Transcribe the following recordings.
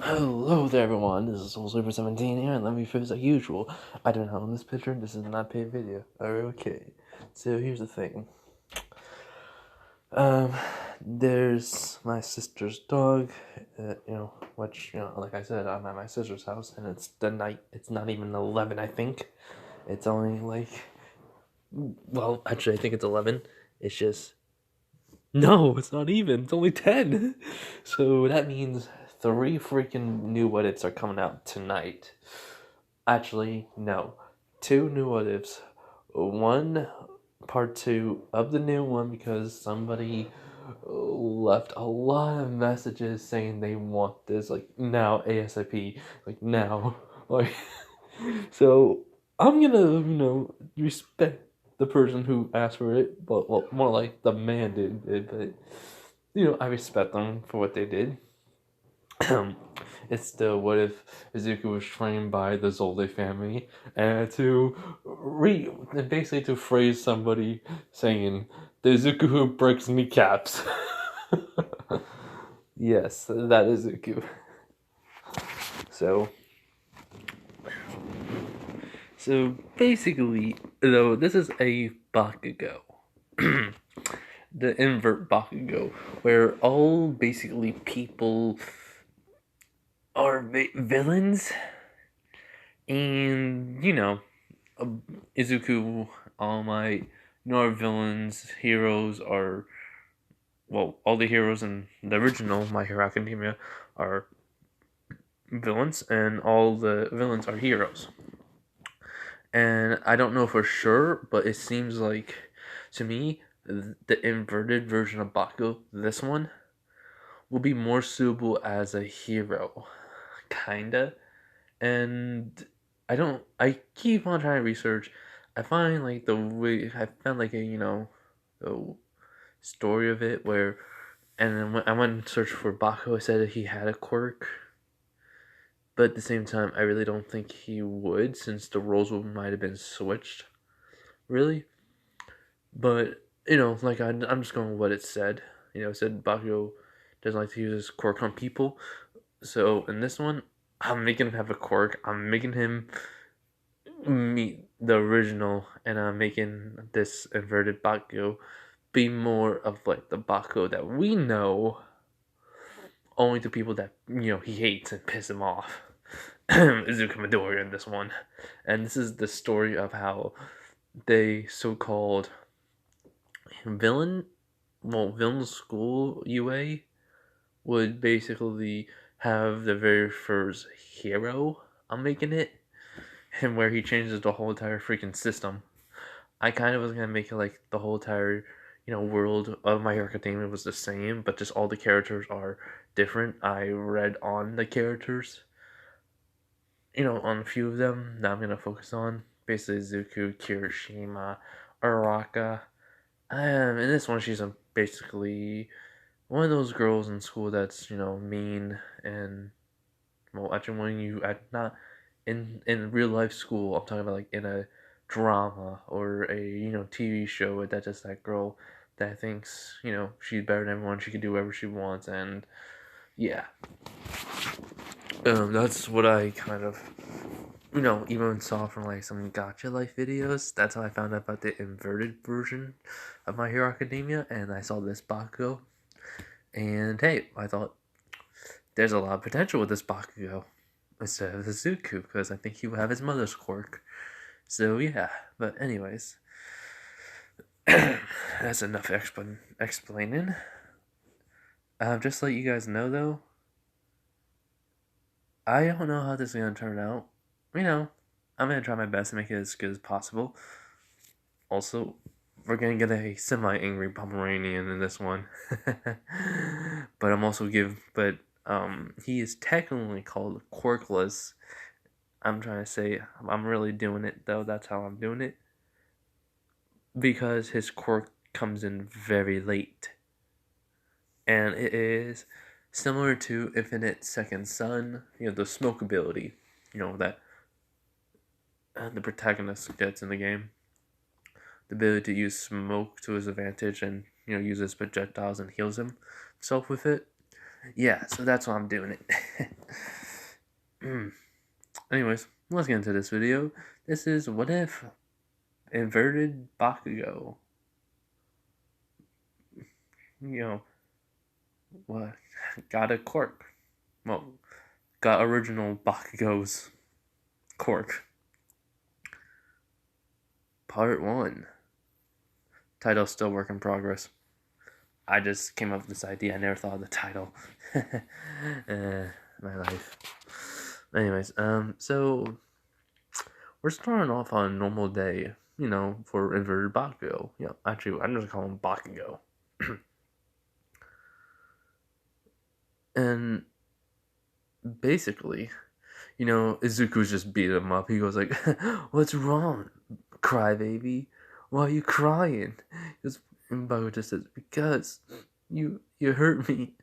Hello there everyone, this is SoulSleeper17 here, and let me first as usual. I don't know in this picture, this is not paid video. Okay, so here's the thing. There's my sister's dog, which, like I said, I'm at my sister's house, and it's the night, it's not even 11, I think. It's only like, well, actually I think it's 11, it's just, no, it's not even, it's only 10. So that means 3 freaking new what ifs are coming out tonight. Actually, no. 2 new what ifs. One part 2 of the new one because somebody left a lot of messages saying they want this like now ASAP, like now. Like so I'm gonna, respect the person who asked for it, but well, more like the man did, but I respect them for what they did. It's the what if Izuku was trained by the Zolde family, and basically to phrase somebody saying the Izuku who breaks kneecaps. Yes, that is Izuku. So so basically, though, this is a bakugo. The invert bakugo, where all basically people are villains, and Izuku, all my our villains, heroes are, well, all the heroes in the original My Hero Academia are villains, and all the villains are heroes. And I don't know for sure, but it seems like, to me, the inverted version of Baku, this one, will be more suitable as a hero. Kinda. And I keep on trying to research. I find like the way, I found like the story of it where, and then when I went and searched for Baku, I said that he had a quirk. But at the same time, I really don't think he would, since the roles might have been switched, really. But like I'm just going with what it said. It said Bakugo doesn't like to use his quirk on people. So in this one, I'm making him have a quirk. I'm making him meet the original, and I'm making this inverted Bakugo be more of like the Bakugo that we know, only to people that he hates and piss him off. Izuku Midoriya in this one, and this is the story of how they so-called villain, villain school UA would basically have the very first hero. I'm making it, and where he changes the whole entire freaking system. I kind of was gonna make it like the whole entire, world of My Hero Academia was the same, but just all the characters are different. I read on the characters, on a few of them that I'm gonna focus on. Basically, Zuko, Kirishima, Araka. In this one, she's basically one of those girls in school that's mean and, well, actually when you not in real life school, I'm talking about like in a drama or a TV show, that just that girl that thinks she's better than everyone, she can do whatever she wants, and yeah, that's what I kind of even saw from like some Gotcha Life videos. That's how I found out about the inverted version of My Hero Academia, and I saw this Bakugo, and hey, I thought there's a lot of potential with this Bakugo instead of the Zuku, because I think he would have his mother's quirk. So yeah, but anyways, that's enough explaining. Just to let you guys know though, I don't know how this is gonna turn out. I'm gonna try my best to make it as good as possible. Also, we're gonna get a semi-angry Pomeranian in this one, but he is technically called quirkless. I'm trying to say I'm really doing it though. That's how I'm doing it, because his quirk comes in very late, and it is similar to Infinite Second Son. The smoke ability, that the protagonist gets in the game. The ability to use smoke to his advantage and uses projectiles and heals himself with it. Yeah, so that's why I'm doing it. Anyways, let's get into this video. This is what if inverted bakugo. You know, what? Got a quirk. Well, got original bakugo's quirk. Part 1. Title still work in progress. I just came up with this idea. I never thought of the title. My life. Anyways, so we're starting off on a normal day, for inverted bakugo. Actually, I'm just calling him bakugo. And basically, Izuku's just beat him up. He goes like, "What's wrong, crybaby? Why are you crying?" And Bakugo just says, "Because you hurt me.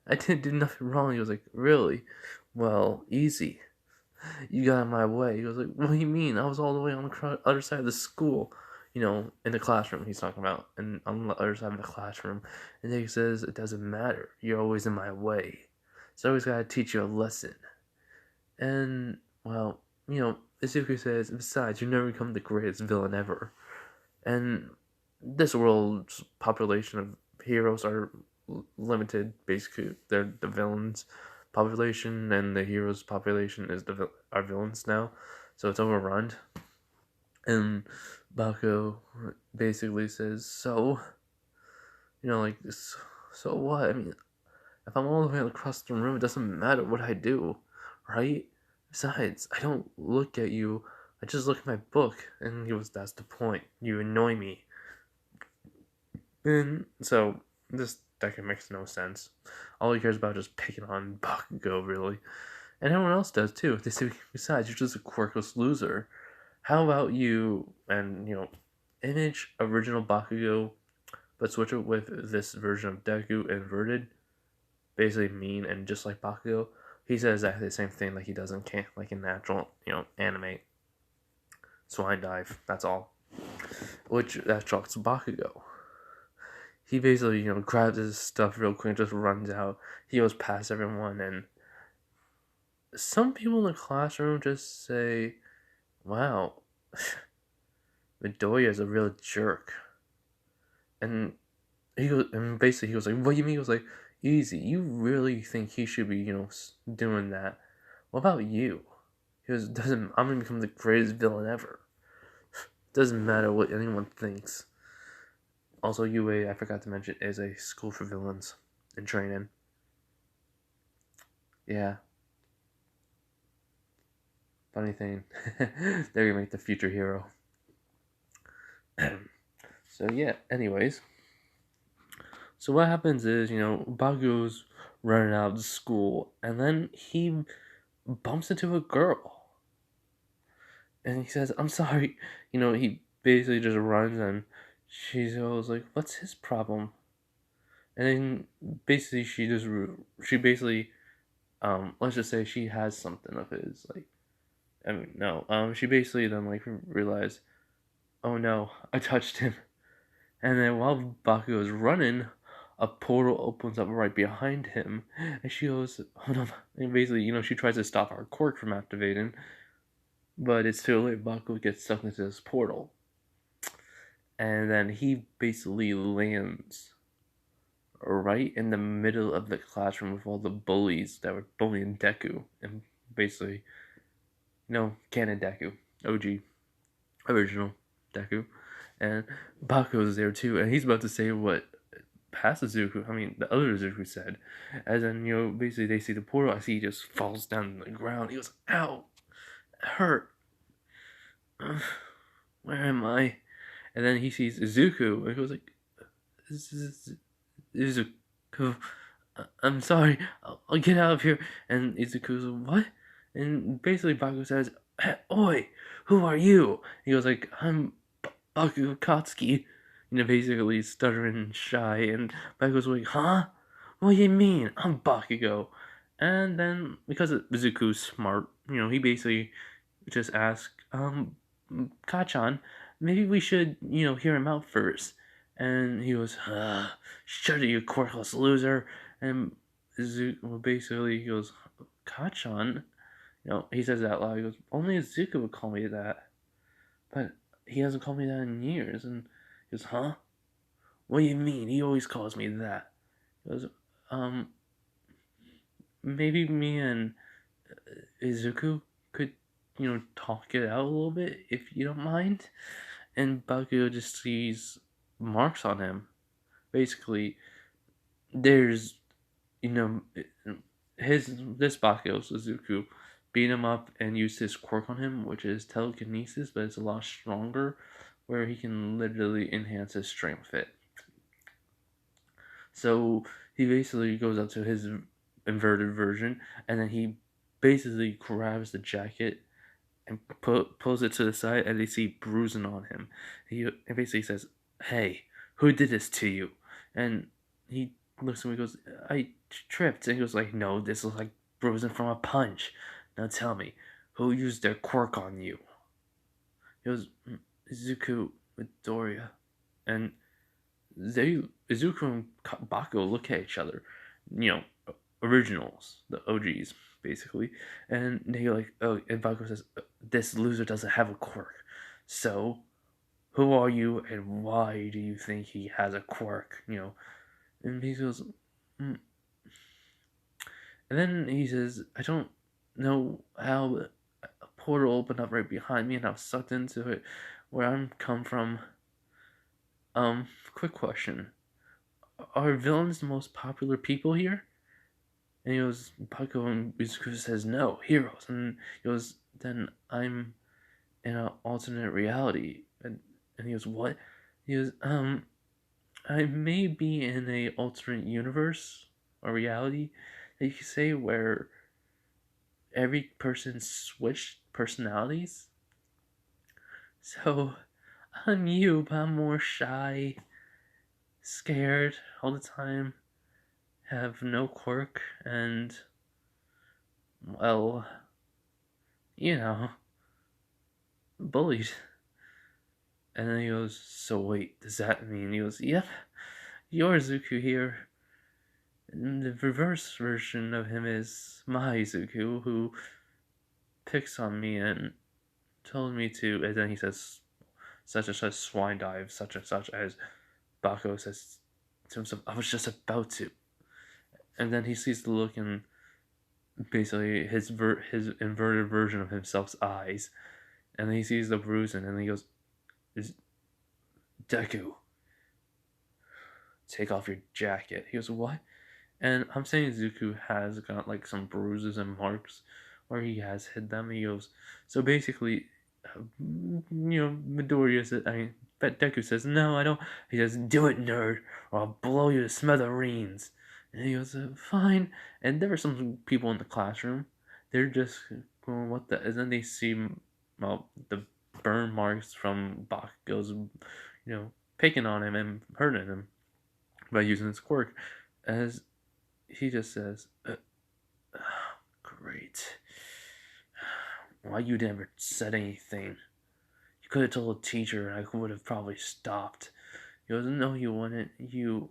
I didn't do nothing wrong." He was like, "Really? Well, easy. You got in my way." He was like, "What do you mean? I was all the way on the other side of the school, in the classroom." He's talking about, and on the other side of the classroom. And then he says, "It doesn't matter. You're always in my way. So I always gotta teach you a lesson." And, well, Izuku says, "Besides, you never become the greatest villain ever." And this world's population of heroes are limited. Basically, they're the villains' population, and the heroes' population is our villains now. So it's overrun. And Bakugo basically says, "So, so what? I mean, if I'm all the way across the room, it doesn't matter what I do, right? Besides, I don't look at you. I just look at my book." And he was, "That's the point. You annoy me." And so this deck makes no sense. All he cares about is just picking on Bakugo, really. And everyone else does too. They say, "Besides, you're just a quirkless loser. How about you and, image original Bakugo, but switch it with this version of Deku inverted, basically mean and just like Bakugo." He says exactly the same thing like he does in natural, anime. Swine dive, that's all. Which that shocks Bakugo. He basically, grabs his stuff real quick and just runs out. He goes past everyone, and some people in the classroom just say, "Wow, Midoriya is a real jerk." And basically he was like, "What do you mean?" He was like, "Easy, you really think he should be, doing that? What about you?" He goes, "Doesn't I'm gonna become the greatest villain ever. Doesn't matter what anyone thinks." Also, UA, I forgot to mention, is a school for villains and training. Yeah. Funny thing. They're gonna make the future hero. So yeah, anyways. So what happens is, Bakugo's running out of school, and then he bumps into a girl. And he says, "I'm sorry." He basically just runs, and she goes like, "What's his problem?" And then basically she basically, let's just say she has something of his, like, I mean, no, she basically then, like, realized, "Oh no, I touched him." And then while Bakugo is running, a portal opens up right behind him, and she goes, "Hold on." And basically, she tries to stop our quirk from activating, but it's too late. Bakugo gets stuck into this portal. And then he basically lands right in the middle of the classroom with all the bullies that were bullying Deku. And basically, canon Deku. OG. Original Deku. And Bakugo's there too, and he's about to say what past Izuku, the other Izuku said. As in, basically they see the portal, I see he just falls down on the ground. He goes, "Ow, it hurt. Where am I?" And then he sees Izuku, and he goes like, "Izuku, I'm sorry, I'll get out of here." And Izuku's like, "What?" And basically Bakugo says, "Oi, who are you?" He goes like, "I'm Bakugo Katsuki." Basically stuttering and shy, and Bakugo's like, "Huh? What do you mean? I'm Bakugo." And then, because Izuku's smart, he basically just asked, "Kachan, maybe we should, hear him out first." And he goes, "Shut it, you quirkless loser." And Well, basically, he goes, Kachan? He says that out loud. He goes, only Izuku would call me that. But he hasn't called me that in years. And he goes, huh? What do you mean? He always calls me that. He goes, um, maybe me and Izuku could, talk it out a little bit, if you don't mind. And Bakugo just sees marks on him. Basically, there's, you know, this Bakugo, Suzuku, beat him up and used his quirk on him, which is telekinesis, but it's a lot stronger, where he can literally enhance his strength fit. So he basically goes up to his inverted version, and then he basically grabs the jacket and pulls it to the side, and they see bruising on him. He basically says, "Hey, who did this to you?" And he looks at me and goes, "I tripped." And he goes like, "No, this looks like bruising from a punch. Now tell me, who used their quirk on you?" He goes, "Izuku Midoriya." And Izuku and Bakugo look at each other, you know, originals, the OGs, basically, and they go like, "Oh," and Bakugo says, "This loser doesn't have a quirk, so who are you and why do you think he has a quirk?" And he goes, mm. And then he says, "I don't know how a portal opened up right behind me, and I was sucked into it, where I'm come from." Quick question: are villains the most popular people here? And he goes, Paco, and Izuku says, "No, heroes." And he goes, "Then I'm in an alternate reality." And he goes, "What?" He goes, I may be in a alternate universe or reality that you could say, where every person switched personalities. So I'm you, but I'm more shy, scared all the time, have no quirk, and, well, you know, bullied." And then he goes, "So wait, does that mean?" He goes, "Yep, your Zuku here." And the reverse version of him is my Zuku, who picks on me and told me to. And then he says, such and such swine dive, such and such, as Bako says to himself, "I was just about to." And then he sees the look in basically his inverted version of himself's eyes. And then he sees the bruising, and he goes, "Is Deku, take off your jacket." He goes, "What?" And I'm saying Zuko has got like some bruises and marks where he has hid them. He goes, so basically, Midoriya says, but Deku says, "No, I don't." He says, "Do it, nerd, or I'll blow you to smithereens." And he goes, "Fine." And there were some people in the classroom. They're just going, "What the?" And then they see, well, the burn marks from Bakugo's, picking on him and hurting him by using his quirk. As he just says, "Great. Why you never said anything? You could have told a teacher, and I would have probably stopped." He goes, "No, you wouldn't. You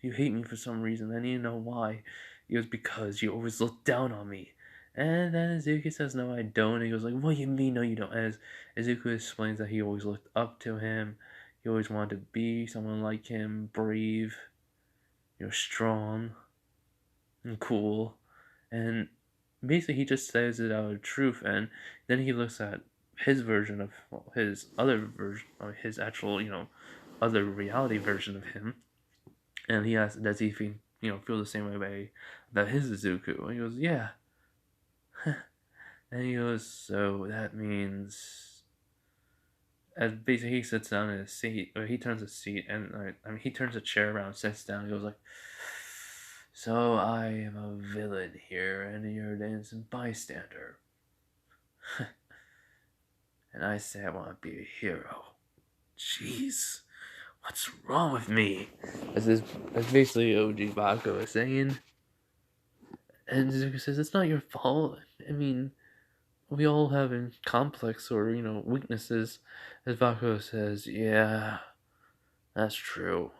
hate me for some reason. I need to know why." He goes, "Because you always look down on me." And then Izuku says, "No, I don't." And he goes like, "What do you mean, no, you don't?" As Izuku explains that he always looked up to him. He always wanted to be someone like him, brave, strong, and cool. And basically, he just says it out of truth. And then he looks at his version of, well, his other version, or his actual, other reality version of him. And he asks, does he feel the same way about his Izuku? And he goes, "Yeah." And he goes, "So that means," as basically he sits down in his seat, or he turns a seat, and he turns a chair around, sits down, he goes like, "So I am a villain here, and you're an innocent bystander." And I say I want to be a hero. Jeez, what's wrong with me? That's basically OG Bakugo is saying. And Zuko says, "It's not your fault. I mean, we all have complex or, weaknesses." As Bakugo says, "Yeah, that's true.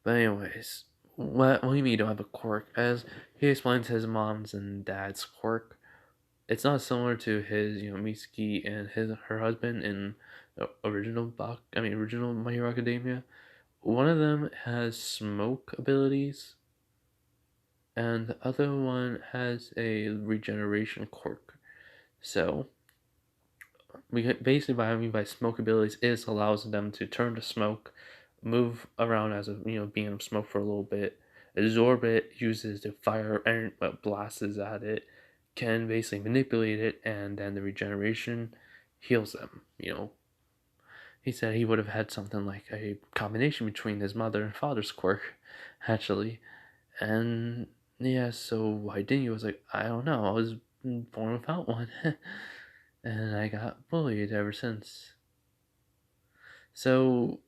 But anyways, What do you mean you don't have a quirk? As he explains his mom's and dad's quirk, it's not similar to his, Mitsuki and her husband in original My Hero Academia. One of them has smoke abilities, and the other one has a regeneration quirk. So, we basically by smoke abilities is allows them to turn to smoke, move around as a being in smoke for a little bit, absorb it, uses the fire and blasts at it, can basically manipulate it, and then the regeneration heals them. He said he would have had something like a combination between his mother and father's quirk, actually, and yeah. So why didn't you? I was like, I don't know. I was born without one. And I got bullied ever since. So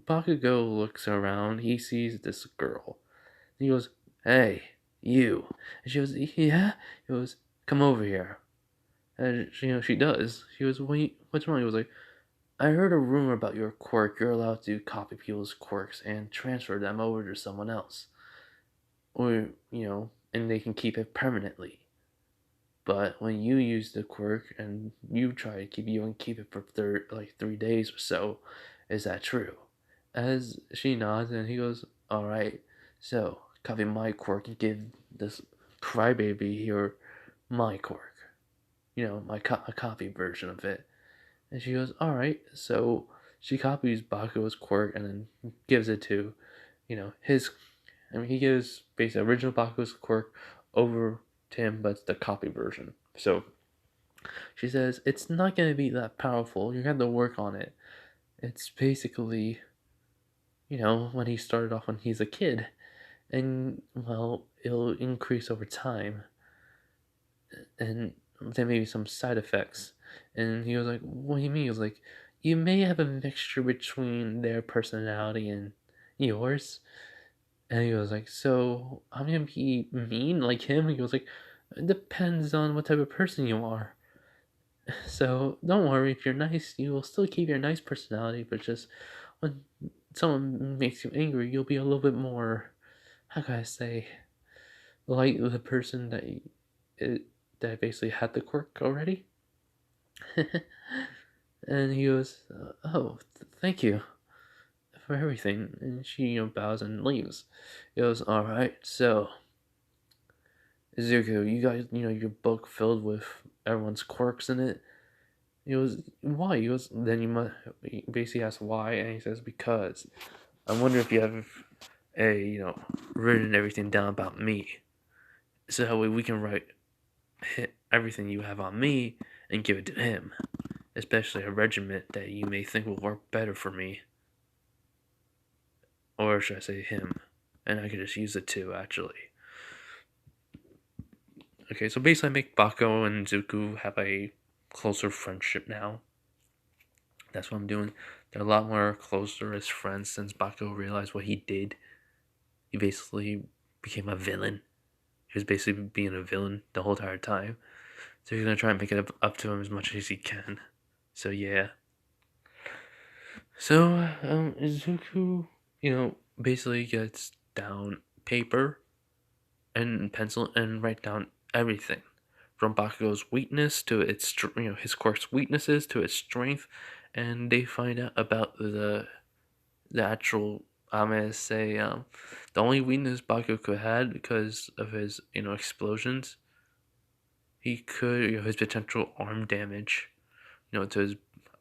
Bakugo looks around, he sees this girl. He goes, "Hey, you." And she goes, "Yeah?" He goes, "Come over here." And she does. She goes, what's wrong?" He was like, "I heard a rumor about your quirk. You're allowed to copy people's quirks and transfer them over to someone else. Or, and they can keep it permanently. But when you use the quirk and you try to keep it for 3 days or so, is that true?" As she nods and he goes, "All right, so copy my quirk and give this crybaby here my quirk. A copy version of it." And she goes, "All right." So she copies Bakugo's quirk and then gives it to, his. He gives basically original Bakugo's quirk over to him, but it's the copy version. So she says, "It's not going to be that powerful. You have to work on it. It's basically, when he started off when he's a kid. And, well, it'll increase over time. And there may be some side effects." And he was like, "What do you mean?" He was like, "You may have a mixture between their personality and yours." And he was like, "So I'm gonna be mean like him?" He goes like, "It depends on what type of person you are. So don't worry, if you're nice, you will still keep your nice personality, but just when someone makes you angry, you'll be a little bit more, how can I say, like the person it, that basically had the quirk already." And he goes, "Oh, thank you for everything." And she, bows and leaves. He goes, "All right, so Zuko, you got your book filled with everyone's quirks in it." He goes, "Why?" He goes, "Then you must." He basically asks why, and he says, "Because I wonder if you have written everything down about me, so that way we can write everything you have on me and give it to him, especially a regiment that you may think will work better for me, or should I say him, and I could just use it too, actually." Okay, so basically, I make Bako and Zuko have a closer friendship now. That's what I'm doing. They're a lot more closer as friends since Bako realized what he did. He basically became a villain. He was basically being a villain the whole entire time. So he's gonna try and make it up to him as much as he can. So yeah. So Zuko, basically gets down paper and pencil and write down everything from Bakugo's weakness to its his quirk's weaknesses to its strength, and they find out about the actual. I'm gonna say the only weakness Bakugo had because of his explosions. He could his potential arm damage to his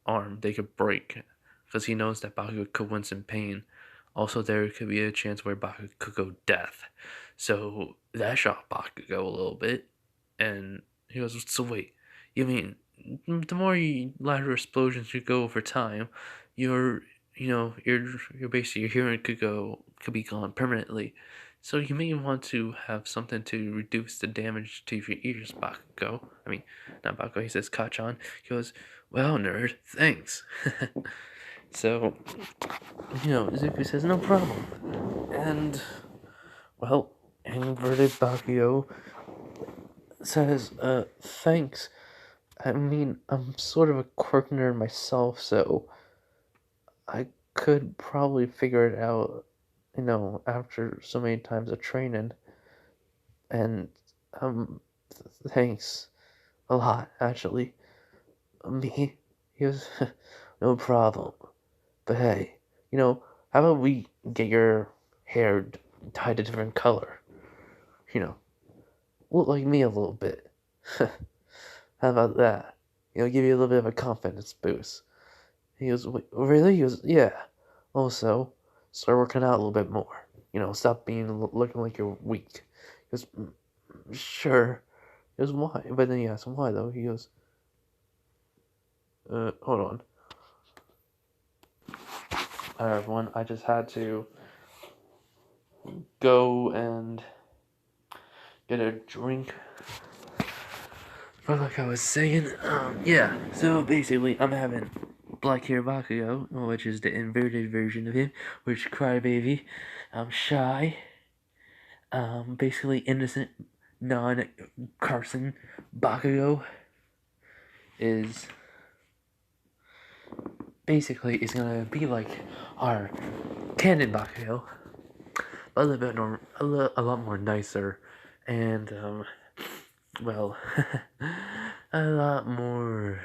arm they could break because he knows that Bakugo could wince in pain. Also, there could be a chance where Bakugo could go death. So that shocked Bakugo a little bit, and he goes, "So wait, you mean the more ladder explosions you go over time, your your basically your hearing could be gone permanently. So you may want to have something to reduce the damage to your ears, Bakugo." I mean, not Bakugo. He says Kachan. He goes, "Well, nerd, thanks." So Zuko says no problem, and well, inverted Bakugo says, "Thanks. I mean, I'm sort of a quirk nerd myself, so I could probably figure it out after so many times of training, and um, thanks a lot, actually. Me, he was, no problem. But hey, how about we get your hair dyed a different color? You know, look like me a little bit. How about that? Give you a little bit of a confidence boost. He goes, "Wait, really?" He goes, "Yeah." Also, start working out a little bit more. Stop looking like you're weak. He goes, Sure." He goes, "Why?" But then he asks him why, though. He goes, hold on. Alright, everyone, I just had to go and get a drink. But like I was saying, yeah, so basically, I'm having Black Hair Bakugo, which is the inverted version of him, which Crybaby, Shy, basically innocent, non-Carson Bakugo is gonna be like our canon Bakugo, but a little bit a lot more nicer, and well, a lot more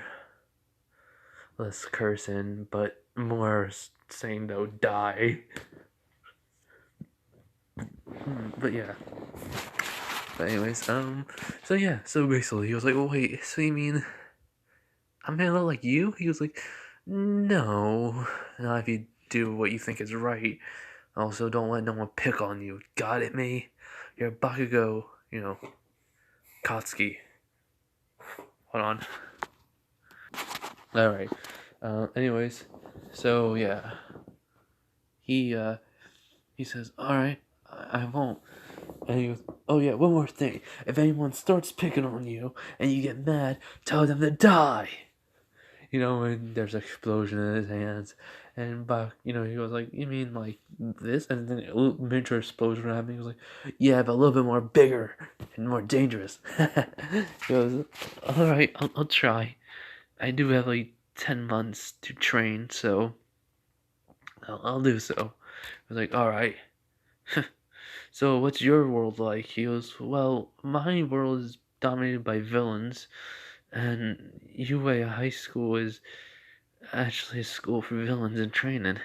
less cursing, but more saying no die. But yeah. But anyways, so yeah, so basically he was like, well, wait, so you mean I'm gonna look like you? He was like, no, not if you do what you think is right. Also, don't let no one pick on you. Got it, me? You're a Bakugo, Katsuki. Hold on. Alright. Anyways, so yeah. He says, alright, I won't. And he goes, oh yeah, one more thing. If anyone starts picking on you and you get mad, tell them to die. And there's an explosion in his hands. And he goes like, you mean like this? And then a little miniature explosion happening. He was like, yeah, but a little bit more bigger and more dangerous. He goes, all right, I'll try. I do have like 10 months to train, so I'll do so. I was like, all right. So what's your world like? He goes, well, my world is dominated by villains, and UA High School is actually a school for villains in training.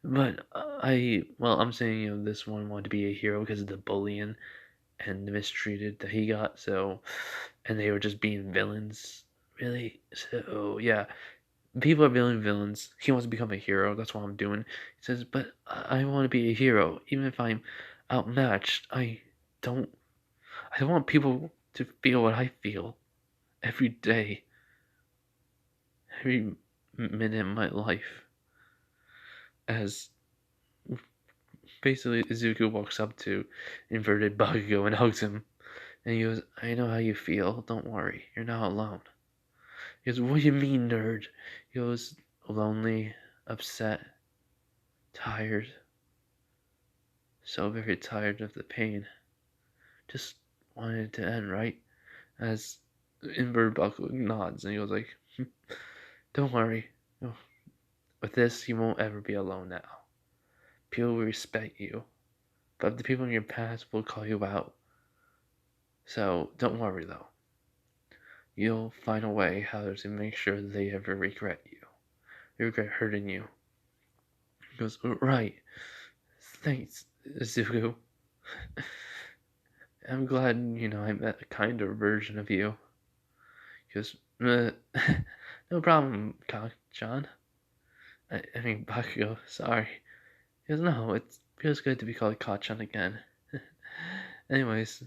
But I'm saying, this one wanted to be a hero because of the bullying and the mistreated that he got, so, and they were just being villains, really. So, yeah, people are being villains. He wants to become a hero, that's what I'm doing. He says, but I want to be a hero, even if I'm outmatched. Don't, I want people to feel what I feel every day, every minute of my life. As basically Izuku walks up to inverted Bakugo and hugs him, and he goes, I know how you feel, don't worry, you're not alone. He goes, what do you mean, nerd? He goes, lonely, upset, tired, so very tired of the pain. Just wanted it to end, right? As inverted Bakugo nods, and he goes like, don't worry, with this, you won't ever be alone now. People will respect you, but the people in your past will call you out. So don't worry though. You'll find a way how to make sure they ever regret you. They regret hurting you. He goes, right. Thanks, Zuko. I'm glad, I met a kinder version of you. He goes, no problem, John. I mean, Bakugo, sorry. He goes, no, it feels good to be called Kachan again. Anyways,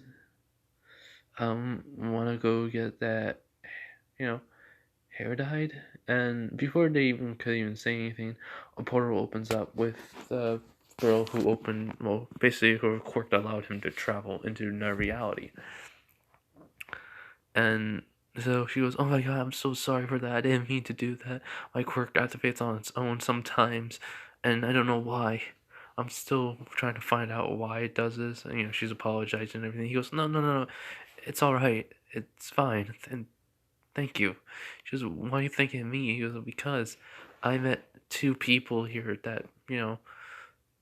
wanna go get that, hair dyed? And before they could even say anything, a portal opens up with the girl who basically her quirk allowed him to travel into another reality. And so she goes, oh my god, I'm so sorry for that. I didn't mean to do that. My quirk activates on its own sometimes, and I don't know why. I'm still trying to find out why it does this. And, she's apologizing and everything. He goes, no. It's alright. It's fine. And thank you. She goes, why are you thanking me? He goes, because I met two people here that,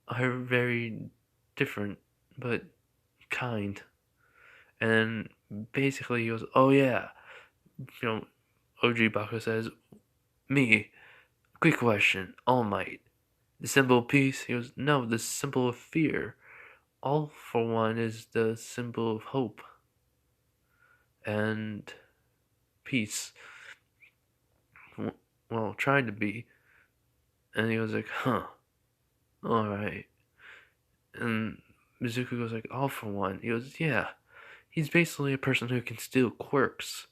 are very different, but kind. And basically, he goes, "Oh yeah, you know." OG Bakugo says, "Me, quick question, All Might, the symbol of peace?" He goes, "No, the symbol of fear. All for one is the symbol of hope and peace. Well, tried to be." And he was like, "Huh, all right." And Mizuki goes like, "All for one." He goes, "Yeah." He's basically a person who can steal quirks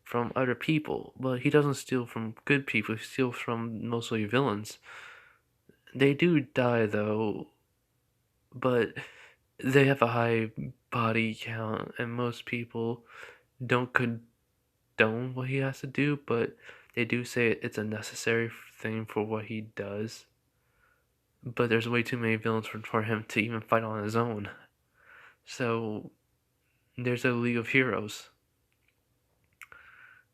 from other people, but he doesn't steal from good people. He steals from mostly villains. They do die though, but they have a high body count, and most people don't condone what he has to do, but they do say it's a necessary thing for what he does. But there's way too many villains for him to even fight on his own. So there's a League of Heroes.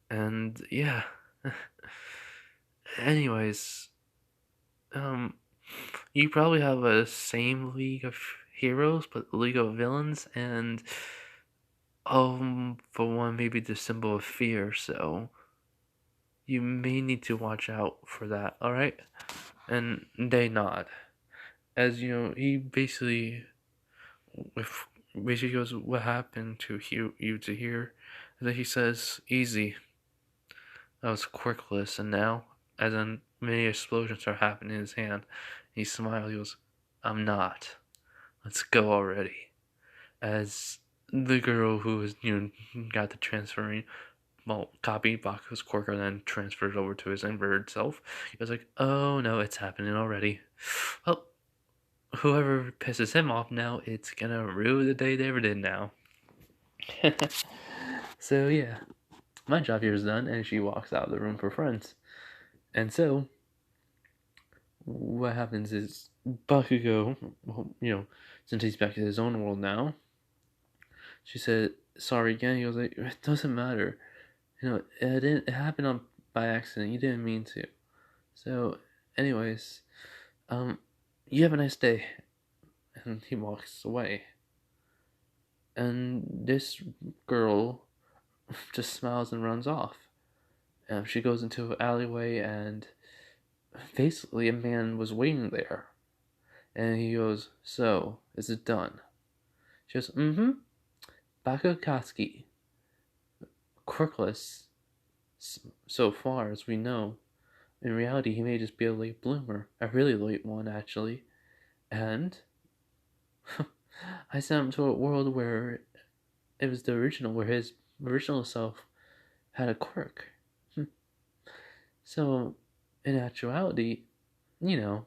And yeah. Anyways, um, you probably have a same League of Heroes, but League of Villains, and for one, maybe the symbol of fear. So you may need to watch out for that. All right, and they nod as you know. He basically, if basically goes, "What happened to you to here?" And then he says, "Easy. I was quirkless, and now, as in many explosions are happening in his hand, he smiled. He goes, I'm not. Let's go already." As the girl who was, got the transferring, well, copied Baku's quirk and then transferred over to his inverted self, he was like, oh no, it's happening already. Well, whoever pisses him off now, it's gonna ruin the day they ever did now. So yeah, my job here is done, and she walks out of the room for friends. And so, what happens is Bakugo, since he's back in his own world now, she said, "Sorry again." He was like, "It doesn't matter. It happened by accident. You didn't mean to." So, anyways, um, you have a nice day. And he walks away. And this girl just smiles and runs off. She goes into an alleyway, and basically a man was waiting there. And he goes, "So, is it done?" She goes, "Mm-hmm. Bakukatsuki, quirkless, so far as we know. In reality, he may just be a late bloomer, a really late one, actually. And I sent him to a world where it was the original, where his original self had a quirk. So, in actuality, you know,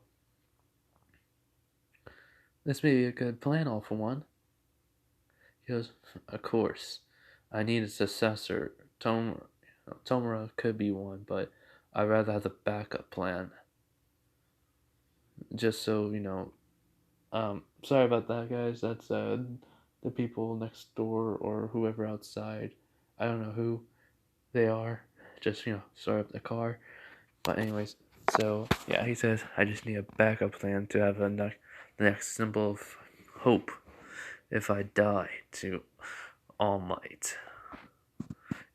this may be a good plan, all for one." He goes, "Of course, I need a successor. Tomura could be one, but I'd rather have the backup plan. Just so you know." Sorry about that, guys. That's the people next door or whoever outside. I don't know who they are. Just start up the car. But anyways, so yeah, he says I just need a backup plan to have the next symbol of hope if I die to All Might.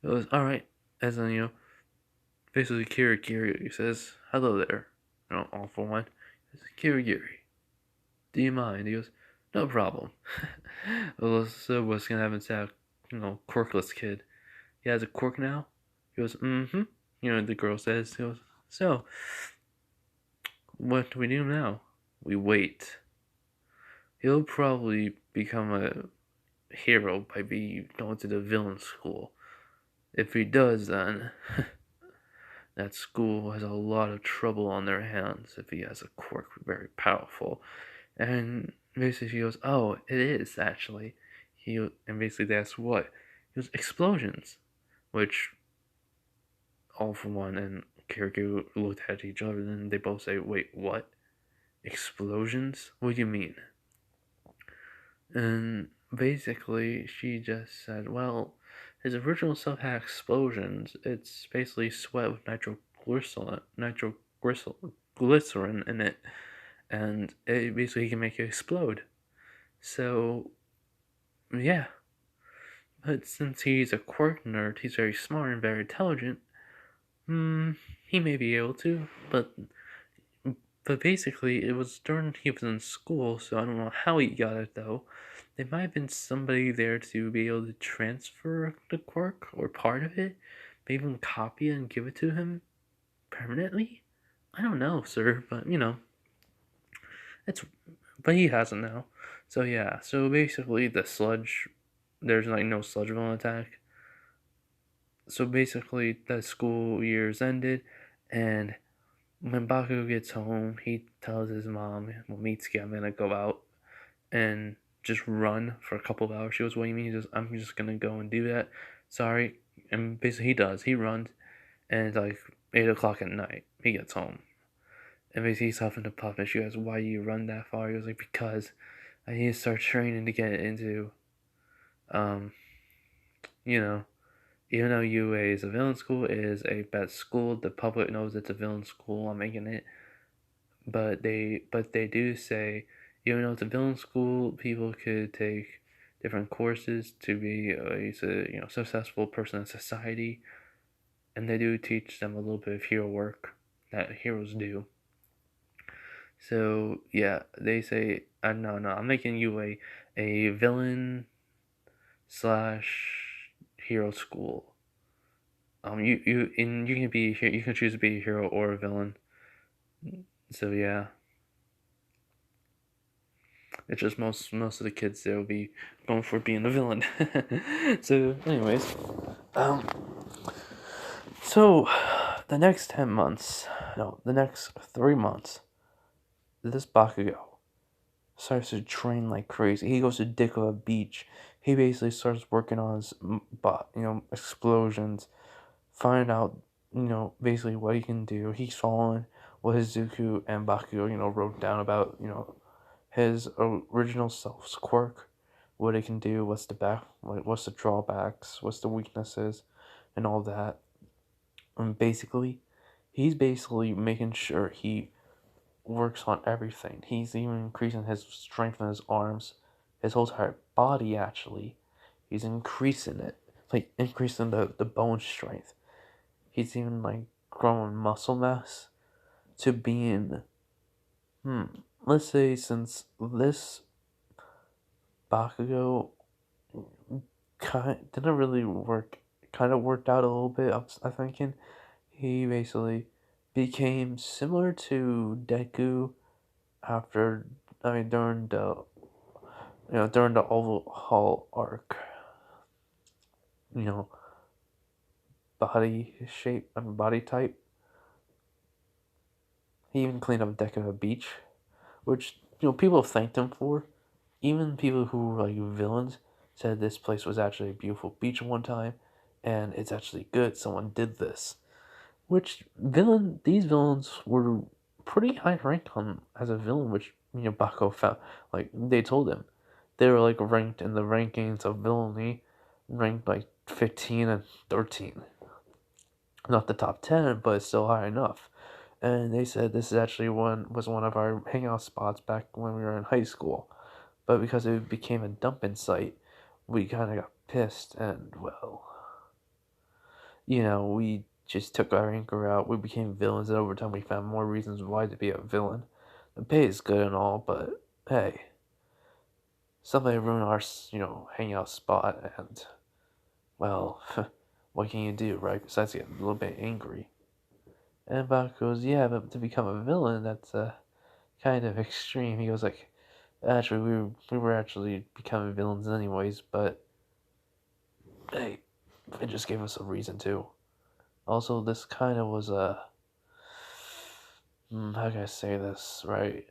It was alright. As in, basically Kirigiri says, "Hello there." All for one. He says, "Kirigiri, do you mind?" He goes, "No problem." Well, so what's gonna happen to that, quirkless kid? He has a quirk now? He goes, mm-hmm. The girl says, he goes, "So, what do we do now?" We wait. He'll probably become a hero by going to the villain school. If he does, then that school has a lot of trouble on their hands if he has a quirk very powerful." And basically he goes, "Oh, it is actually." And basically they ask what? He goes, "Explosions," which all for one and Kirikou looked at each other, and then they both say, "Wait, what? Explosions? What do you mean?" And basically she just said, "Well, his original self had explosions. It's basically sweat with nitroglycerin in it, and basically he can make it explode. So yeah, but since he's a quirk nerd, he's very smart and very intelligent. He may be able to, but basically, it was during he was in school, so I don't know how he got it though. There might have been somebody there to be able to transfer the quirk or part of it, maybe even copy it and give it to him permanently. I don't know, sir, but it's but he hasn't now. So yeah, so basically the sludge, there's like no sludge villain attack. So basically, the school year's ended, and when Bakugo gets home, he tells his mom, well, Mitsuki, I'm gonna go out and just run for a couple of hours. She goes, what do you mean? He says, I'm just gonna go and do that. Sorry. And basically, he does. He runs, and it's like 8 o'clock at night. He gets home. And basically, he's huffing the puff, and she goes, why do you run that far? He goes, like, because I need to start training to get into, um, you know, even though UA is a villain school, it is a bad school. The public knows it's a villain school. I'm making it. But they do say, even though it's a villain school, people could take different courses to be a successful person in society, and they do teach them a little bit of hero work that heroes do. So yeah, they say, no, I'm making you a villain slash hero school. You can be you can choose to be a hero or a villain. So yeah, it's just most of the kids there will be going for being a villain. So, anyways, um, so the next 10 months, no, the next 3 months, this Bakugo starts to train like crazy. He goes to Dikova Beach. He basically starts working on his, explosions, find out, basically what he can do. He's following what Hizuku and Bakugo, wrote down about, his original self's quirk, what it can do, what's the drawbacks, what's the weaknesses, and all that. And basically, he's basically making sure he works on everything. He's even increasing his strength in his arms, his whole entire body actually. He's increasing it, like increasing the bone strength. He's even like growing muscle mass to being, let's say since this Bakugo didn't really work. Kind of worked out a little bit. I'm thinking he basically became similar to Deku after. I mean, during the overhaul arc. You know, body shape and body type. He even cleaned up Deku Beach, which people thanked him for. Even people who were like villains said this place was actually a beautiful beach one time, and it's actually good someone did this. Which these villains were pretty high ranked on as a villain, which Bako found. Like they told him, they were like ranked in the rankings of villainy, ranked like 15 and 13. Not the top 10, but it's still high enough. And they said this is actually one of our hangout spots back when we were in high school, but because it became a dumping site, we kind of got pissed, and well, we just took our anchor out. We became villains, and over time, we found more reasons why to be a villain. The pay is good and all, but hey, somebody ruined our, hangout spot, and well, what can you do, right? Besides get a little bit angry. And Bach goes, yeah, but to become a villain, that's kind of extreme. He goes like, actually, we were actually becoming villains anyways, but hey, it just gave us a reason to. Also, this kind of was a how can I say this, right?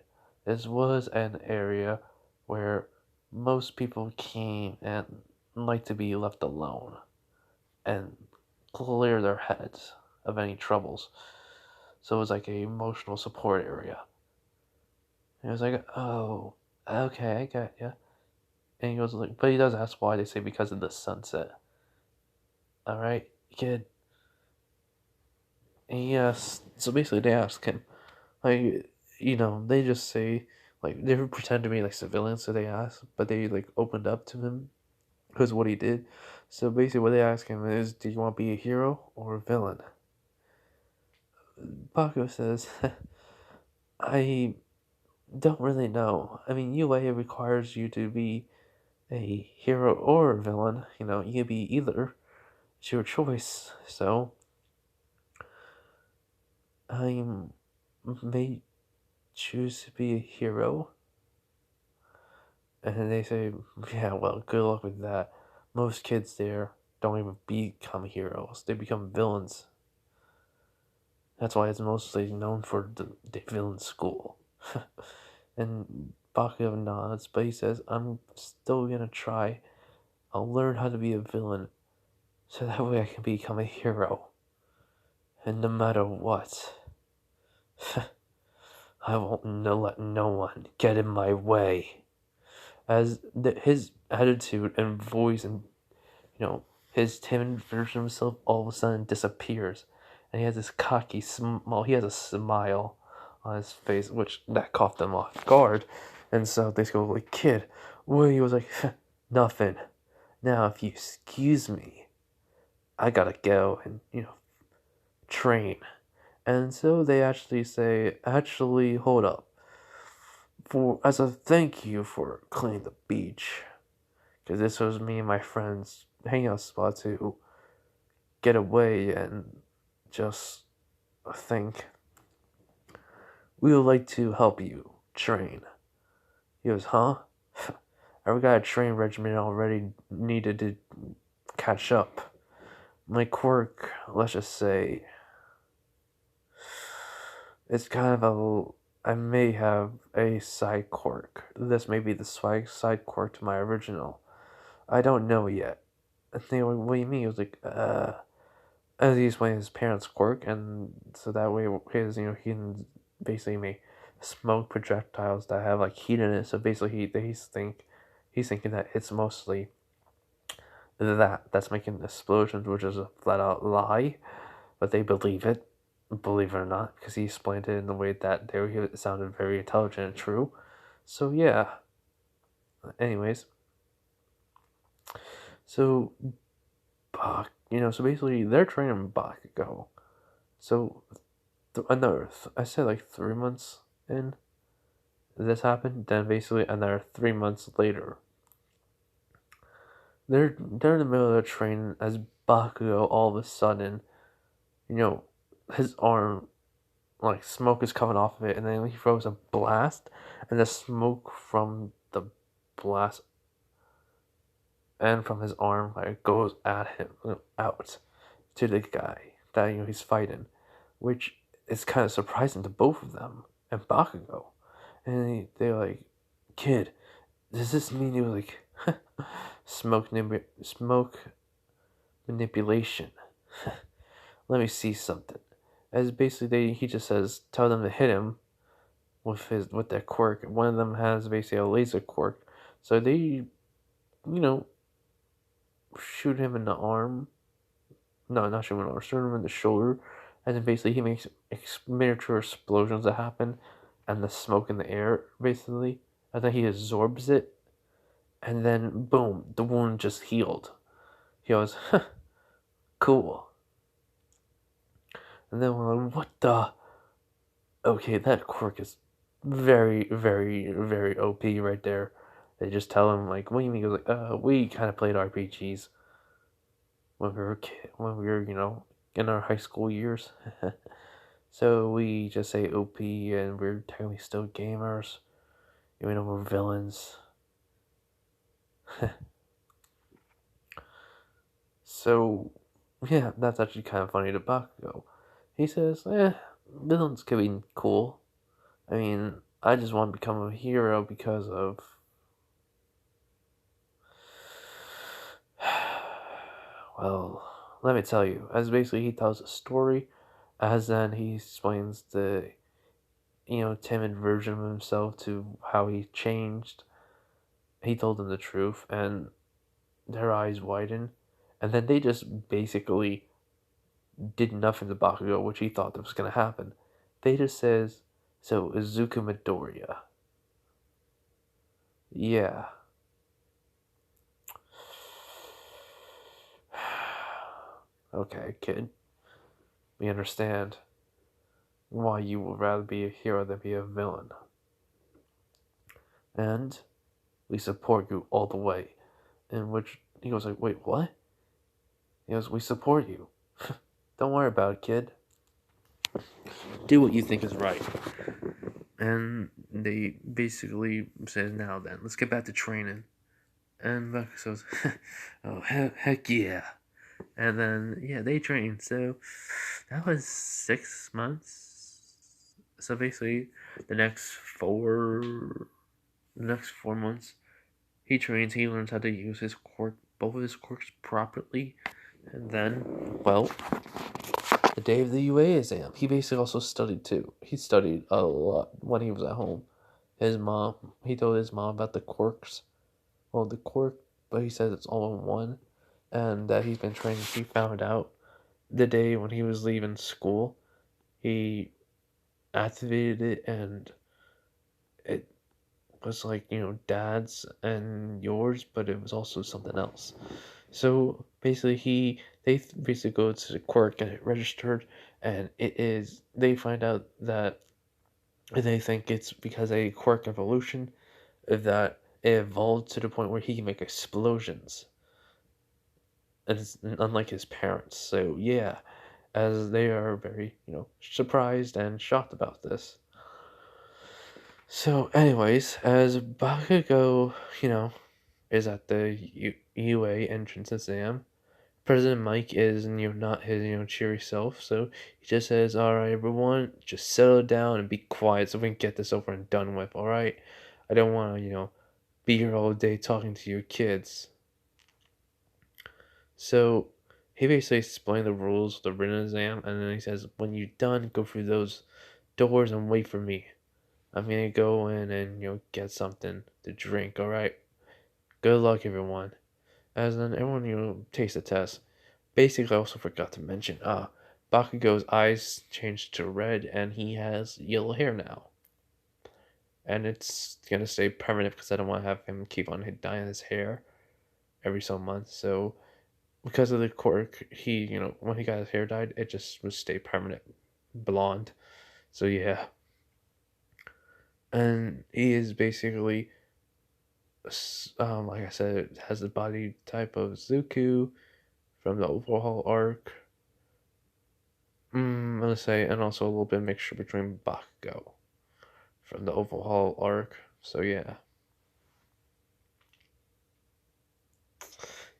This was an area where most people came and like to be left alone and clear their heads of any troubles. So it was like a emotional support area. And it was like, oh, okay, I got ya. And he goes like, but he does ask why. They say because of the sunset. All right, kid. And yes, so basically they ask him, like, they just say, like, they pretend to be like civilians, so they ask, but they like opened up to him because what he did. So basically, what they ask him is, "Do you want to be a hero or a villain?" Bakugo says, "I don't really know. I mean, UA requires you to be a hero or a villain. You can be either. It's your choice. So I may choose to be a hero." And then they say, "Yeah, well, good luck with that. Most kids there don't even become heroes; they become villains. That's why it's mostly known for the villain school." And Bakugo nods, but he says, "I'm still gonna try. I'll learn how to be a villain, so that way I can become a hero. And no matter what, I won't let no one get in my way." As his attitude and voice and his timid version of himself all of a sudden disappears, and he has this cocky smile. He has a smile on his face, which that caught them off guard, and so they go like, "Kid," well, he was like, "Nothing. Now, if you excuse me, I gotta go and train." And so they actually say, "Actually, hold up. For as a thank you for cleaning the beach, because this was me and my friends' hangout spot to get away and just think, we would like to help you train." He goes, "Huh? I've got a train regimen already needed to catch up. My quirk, let's just say, it's kind of I may have a side quirk. This may be the side quirk to my original. I don't know yet." And they were, "What do you mean?" He was like, as he explained his parents' quirk, and so that way he can basically make smoke projectiles that have like heat in it. So basically, he's thinking that it's mostly that's making explosions, which is a flat out lie, but they believe it, believe it or not, because he explained it in the way that it sounded very intelligent and true. So yeah. Anyways, so so basically they're training Bakugo. So another, I said like 3 months in this happened. Then basically another 3 months later, they're in the middle of the train as Bakugo all of a sudden, you know, his arm, like smoke is coming off of it, and then he throws a blast, and the smoke from the blast and from his arm like goes at him, out to the guy that he's fighting, which is kind of surprising to both of them and Bakugo. And they're like, "Kid, does this mean you like smoke manipulation? Let me see something." As basically he just says, tell them to hit him with their quirk. One of them has basically a laser quirk, so they shoot him in the arm. No, not shoot him in the arm. Shoot him in the shoulder, and then basically he makes miniature explosions that happen, and the smoke in the air basically, and then he absorbs it, and then boom, the wound just healed. He goes, "Huh, cool." And then we're like, "What the?" Okay, that quirk is very, very, very OP right there. They just tell him like, "What do you mean?" He goes like, we kind of played RPGs when we were when we were in our high school years." So we just say OP, and we're technically still gamers, even though we're villains. So yeah, that's actually kind of funny to Bakugo. He says, villains could be cool. I mean, I just want to become a hero because of well, let me tell you. As basically he tells a story, as then he explains the timid version of himself to how he changed. He told them the truth, and their eyes widen, and then they just basically did nothing to Bakugo, which he thought that was gonna happen. They just So Izuku Midoriya. Yeah. Okay, kid. We understand why you would rather be a hero than be a villain. And we support you all the way. In which he goes like, wait, what? He goes, we support you. Don't worry about it, kid. Do what you think is right. And they basically says, now then, let's get back to training. And Buck says, oh, heck yeah. And then, yeah, they trained. So that was 6 months. So basically, the next four, the next 4 months, he trains. He learns how to use his quirk, both of his quirks properly. And then, well, the day of the UA exam, he basically also studied too. He studied a lot when he was at home. He told his mom about the quirks. Well, the quirk, but he says it's all in one, and that he's been training. He found out the day when he was leaving school. He activated it, and it was like, dad's and yours, but it was also something else. So basically, they basically go to the quirk and it registered, and they find out that they think it's because a quirk evolution that it evolved to the point where he can make explosions, and it's unlike his parents. So yeah, as they are very surprised and shocked about this. So, anyways, as Bakugo, is at the UA entrance exam, President Mike is, not his, cheery self, so he just says, alright, everyone, just settle down and be quiet so we can get this over and done with, alright? I don't want to, be here all day talking to your kids. So, he basically explained the rules of the written exam, and then he says, when you're done, go through those doors and wait for me. I'm gonna go in and, get something to drink, alright? Good luck, everyone. As then everyone, takes the test. Basically, I also forgot to mention, Bakugo's eyes changed to red and he has yellow hair now. And it's gonna stay permanent because I don't want to have him keep on dyeing his hair every so month. So, because of the quirk, he, when he got his hair dyed, it just would stay permanent blonde. So, yeah. And he is basically, like I said, has the body type of Zuku from the overhaul arc. I'm gonna say, and also a little bit of mixture between Bakugo from the overhaul arc. So yeah,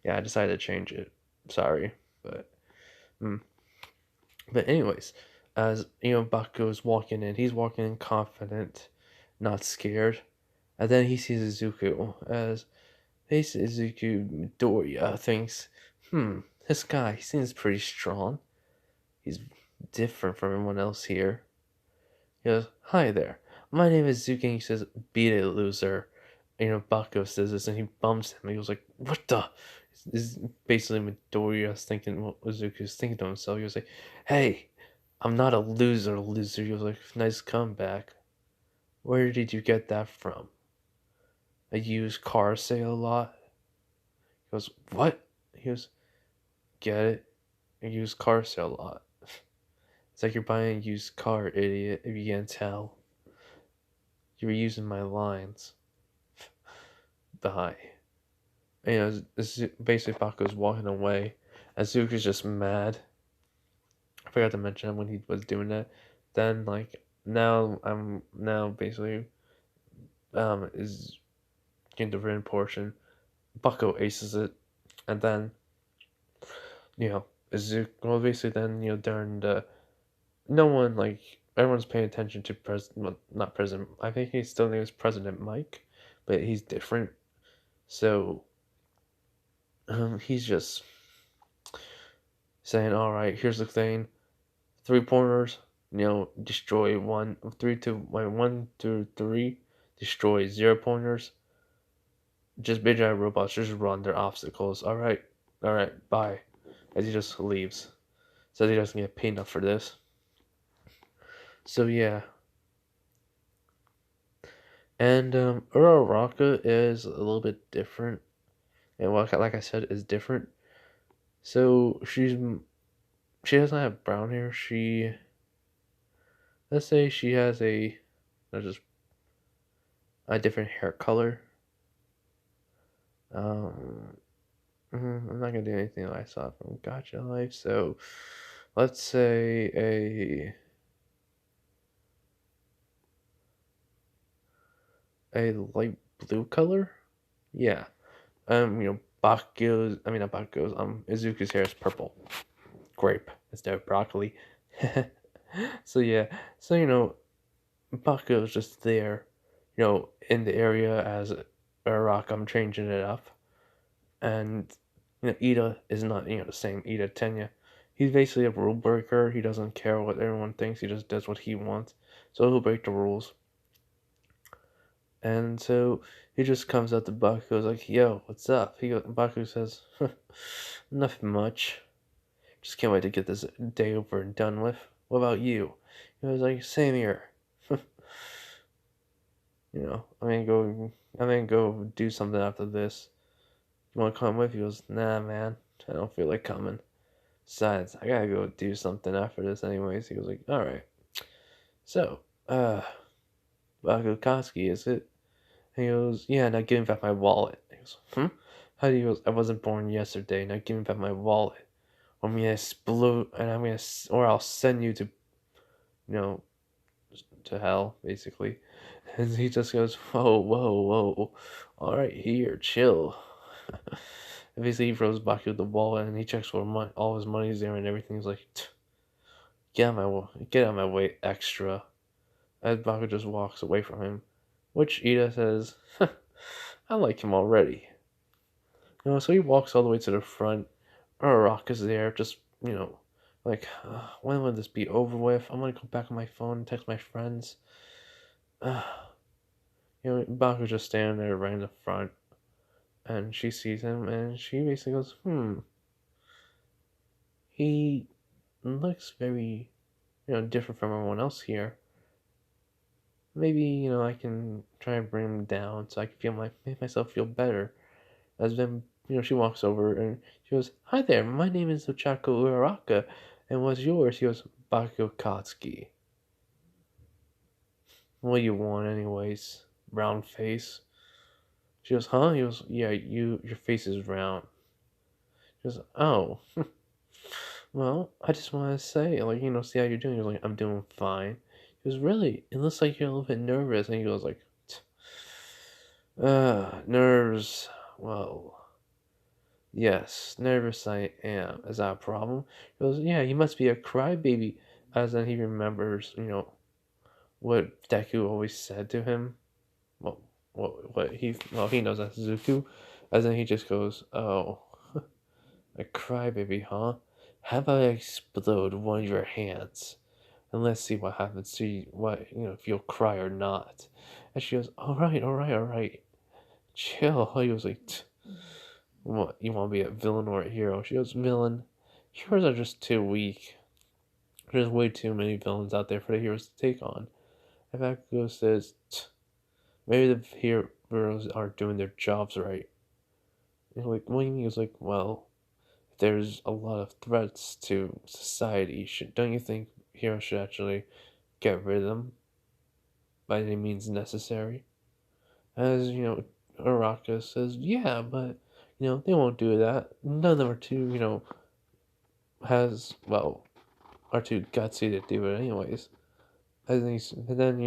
I decided to change it. Sorry, but mm. But anyways, as Bakugo's walking in, he's walking in confident, not scared, and then he sees Izuku. As he sees Izuku, Midoriya thinks, this guy, he seems pretty strong. He's different from everyone else here. He goes, hi there. My name is Zuki. And he says, beat it, loser. And, Bakugo says this and he bumps him. He goes like, what the? This is basically Midoriya's thinking what Zuki's thinking to himself. He was like, hey, I'm not a loser. He was like, nice comeback. Where did you get that from? A used car sale lot? He goes, what? He goes, get it? A used car sale lot. It's like you're buying a used car, idiot, if you can't tell. You were using my lines. Die. This is basically Bakugo's walking away. Azuka's just mad. I forgot to mention when he was doing that. Then now basically is in the written portion. Bakugo aces it, and then Azuka. Well, basically then during the no one everyone's paying attention to President, well, not President. I think he still names President Mike, but he's different. So he's just saying, all right, here's the thing, 3 pointers, destroy one, 1 2 3, destroy 0 pointers. Just big giant robots just run their obstacles. All right, bye. As he just leaves, says he doesn't get paid enough for this. So yeah, And Uraraka is a little bit different, and like I said, is different. So she doesn't have brown hair. Let's say she has just a different hair color. Um, I'm not gonna do anything that I saw from Gotcha Life. So let's say a light blue color. Yeah. Bakugo's. I mean, not Bakugo's. Izuku's hair is purple grape instead of broccoli. So yeah. So Bakugo's just there. In the area as a rock. I'm changing it up, and Ida is not the same Ida Tenya. He's basically a rule breaker. He doesn't care what everyone thinks. He just does what he wants. So he'll break the rules. And so he just comes up to Bakugo like, "Yo, what's up?" Bakugo says, "Nothing much. Just can't wait to get this day over and done with. What about you?" He was like, "Same here. I'm gonna go do something after this. You wanna come with?" He goes, "Nah, man. I don't feel like coming. Besides, I gotta go do something after this anyways." He was like, "Alright. So, Bakugo is it?" And he goes, "Yeah, now give me back my wallet." He goes, "Hmm? How do you?" He goes, "I wasn't born yesterday. Now give me back my wallet. Or I'm gonna explode, and or I'll send you to, you know, to hell, basically." And he just goes, "Whoa, whoa, whoa. All right, here, chill." And basically, he throws Baku the wallet, and he checks for all his money's there and everything. He's like, get out of my way, extra." As Baku just walks away from him, which Ida says, "I like him already." So he walks all the way to the front. Araraka's there, just, like, when will this be over with? I'm gonna go back on my phone and text my friends. Uh, Baku's just standing there right in the front, and she sees him, and she basically goes, he looks very, different from everyone else here. Maybe, I can try and bring him down so I can make myself feel better. As then, she walks over and she goes, "Hi there, my name is Ochako Uraraka, and what's yours?" He goes, "Bakugo Katsuki." "What do you want, anyways? Round face?" She goes, "Huh?" He goes, "Yeah, your face is round." She goes, "Oh, well, I just want to say, like, see how you're doing." He goes, like, "I'm doing fine." He goes, "Really? It looks like you're a little bit nervous." And he goes, like, nerves. Well, yes, nervous I am. Is that a problem?" He goes, "Yeah, you must be a crybaby." As then he remembers, what Deku always said to him. Well, he knows that's Zuko. As then he just goes, "Oh, a crybaby, huh? How about I explode one of your hands, and let's see what happens. See what if you'll cry or not." And she goes, "All right, all right, all right. Chill." He was like, "What, you want to be a villain or a hero?" She goes, "Villain. Heroes are just too weak. There's way too many villains out there for the heroes to take on." And Bakugo says, "Maybe the heroes aren't doing their jobs right." And like, what do you mean? He was like, "Well, there's a lot of threats to society. Don't you think heroes should actually get rid of them by any means necessary?" As Araka says, "Yeah, but they won't do that. None of them are too has well are too gutsy to do it anyways." And then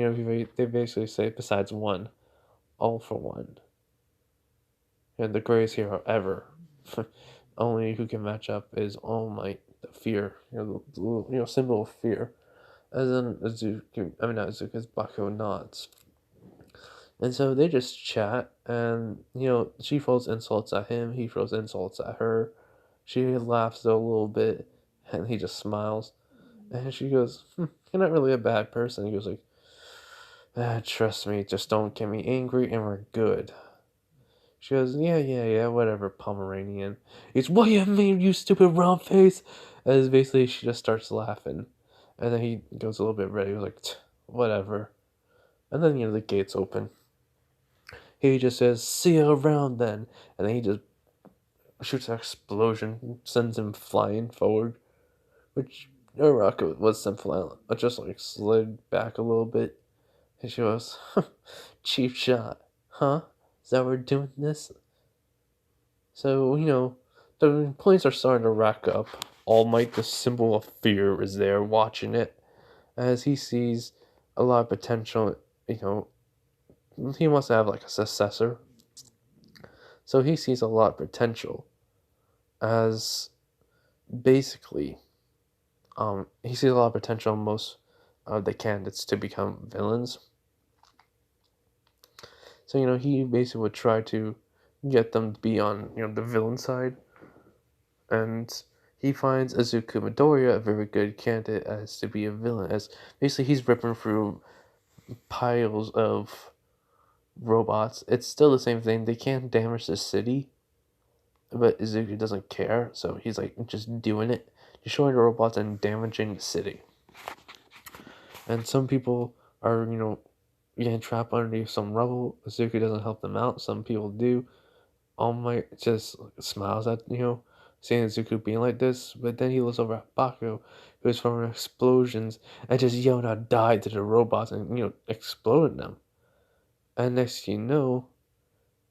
they basically say, "Besides one, all for one, and the greatest hero ever." Only who can match up is All Might, the fear, the symbol of fear. As in Azuki, I mean not Azuka's Bakugo nods. And so they just chat, and she throws insults at him, he throws insults at her. She laughs a little bit, and he just smiles. And she goes, "You're not really a bad person." He goes like, "Trust me, just don't get me angry, and we're good." She goes, "Yeah, yeah, yeah, whatever, Pomeranian." He's, "What do you mean, you stupid round face?" As basically she just starts laughing. And then he goes a little bit red. He was like, "Whatever." And then, the gates open. he just says, "See you around then," and then he just shoots an explosion, sends him flying forward, which Uraraka was sent flying, just like slid back a little bit, and she goes, "Cheap shot, huh? Is that we're doing this?" So the points are starting to rack up. All Might, the symbol of fear, is there watching it as he sees a lot of potential. You know, he wants to have like a successor, so he sees a lot of potential as basically he sees a lot of potential in most of the candidates to become villains. So he basically would try to get them to be on the villain side, and he finds Izuku Midoriya a very good candidate as to be a villain. As basically he's ripping through piles of robots. It's still the same thing. They can't damage the city, but Izuku doesn't care, so he's like just doing it, destroying the robots and damaging the city. And some people are, getting trapped underneath some rubble. Izuku doesn't help them out. Some people do. All Might just smiles at, seeing Izuku being like this, but then he looks over at Bakugo, who's from explosions, and just yelling out "die" to the robots and, exploding them. And next thing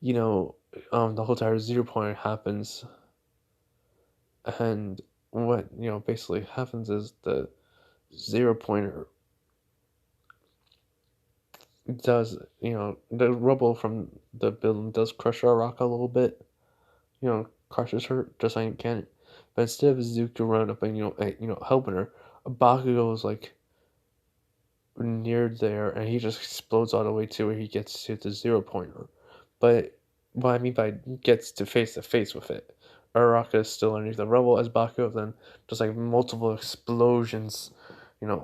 you know, the whole entire zero point happens, and what, basically happens is the zero pointer does, the rubble from the building does crush our rock a little bit, crushes her just like can. But instead of Zuko running up and helping her, Bakugo is like near there, and he just explodes all the way to where he gets to the zero pointer. But what I mean by gets to face with it, Uraraka is still underneath the rubble as Bakugo. Then just like multiple explosions,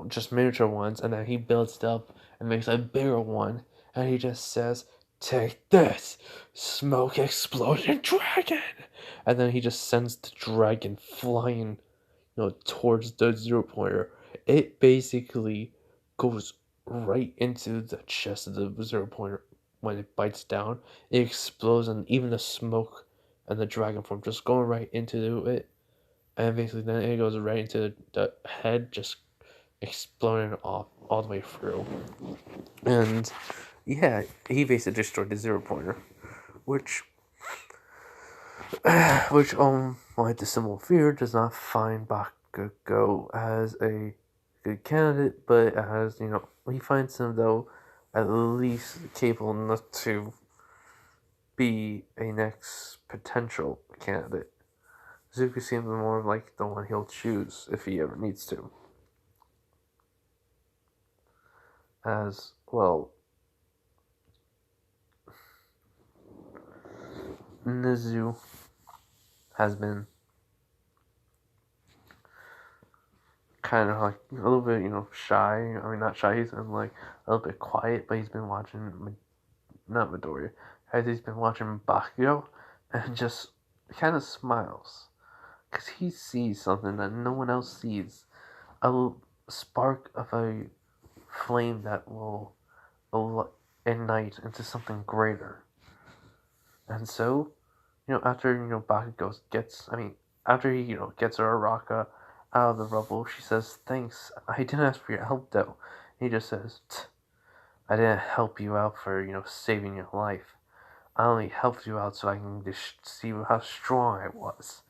just miniature ones, and then he builds it up and makes a bigger one, and he just says, "Take this, smoke explosion dragon," and then he just sends the dragon flying, towards the zero pointer. It basically goes right into the chest of the zero pointer. When it bites down, it explodes, and even the smoke and the dragon form just going right into it. And basically, then it goes right into the head, just exploding off all the way through. And yeah, he basically destroyed the zero pointer, which like the symbol of fear, does not find Bakugo as a good candidate, but as he finds him though at least capable enough to be a next potential candidate. Zuko seems more like the one he'll choose if he ever needs to. As well, Nizu has been kind of like a little bit, shy. I mean, not shy. He's been like a little bit quiet, but he's been watching, not Midoriya, as he's been watching Bakugo, and just kind of smiles because he sees something that no one else sees. A spark of a flame that will ignite into something greater. And so, after Bakugo gets, I mean, after he gets Araka out of the rubble, she says, "Thanks. I didn't ask for your help though." He just says, "I didn't help you out for saving your life. I only helped you out so I can just see how strong I was."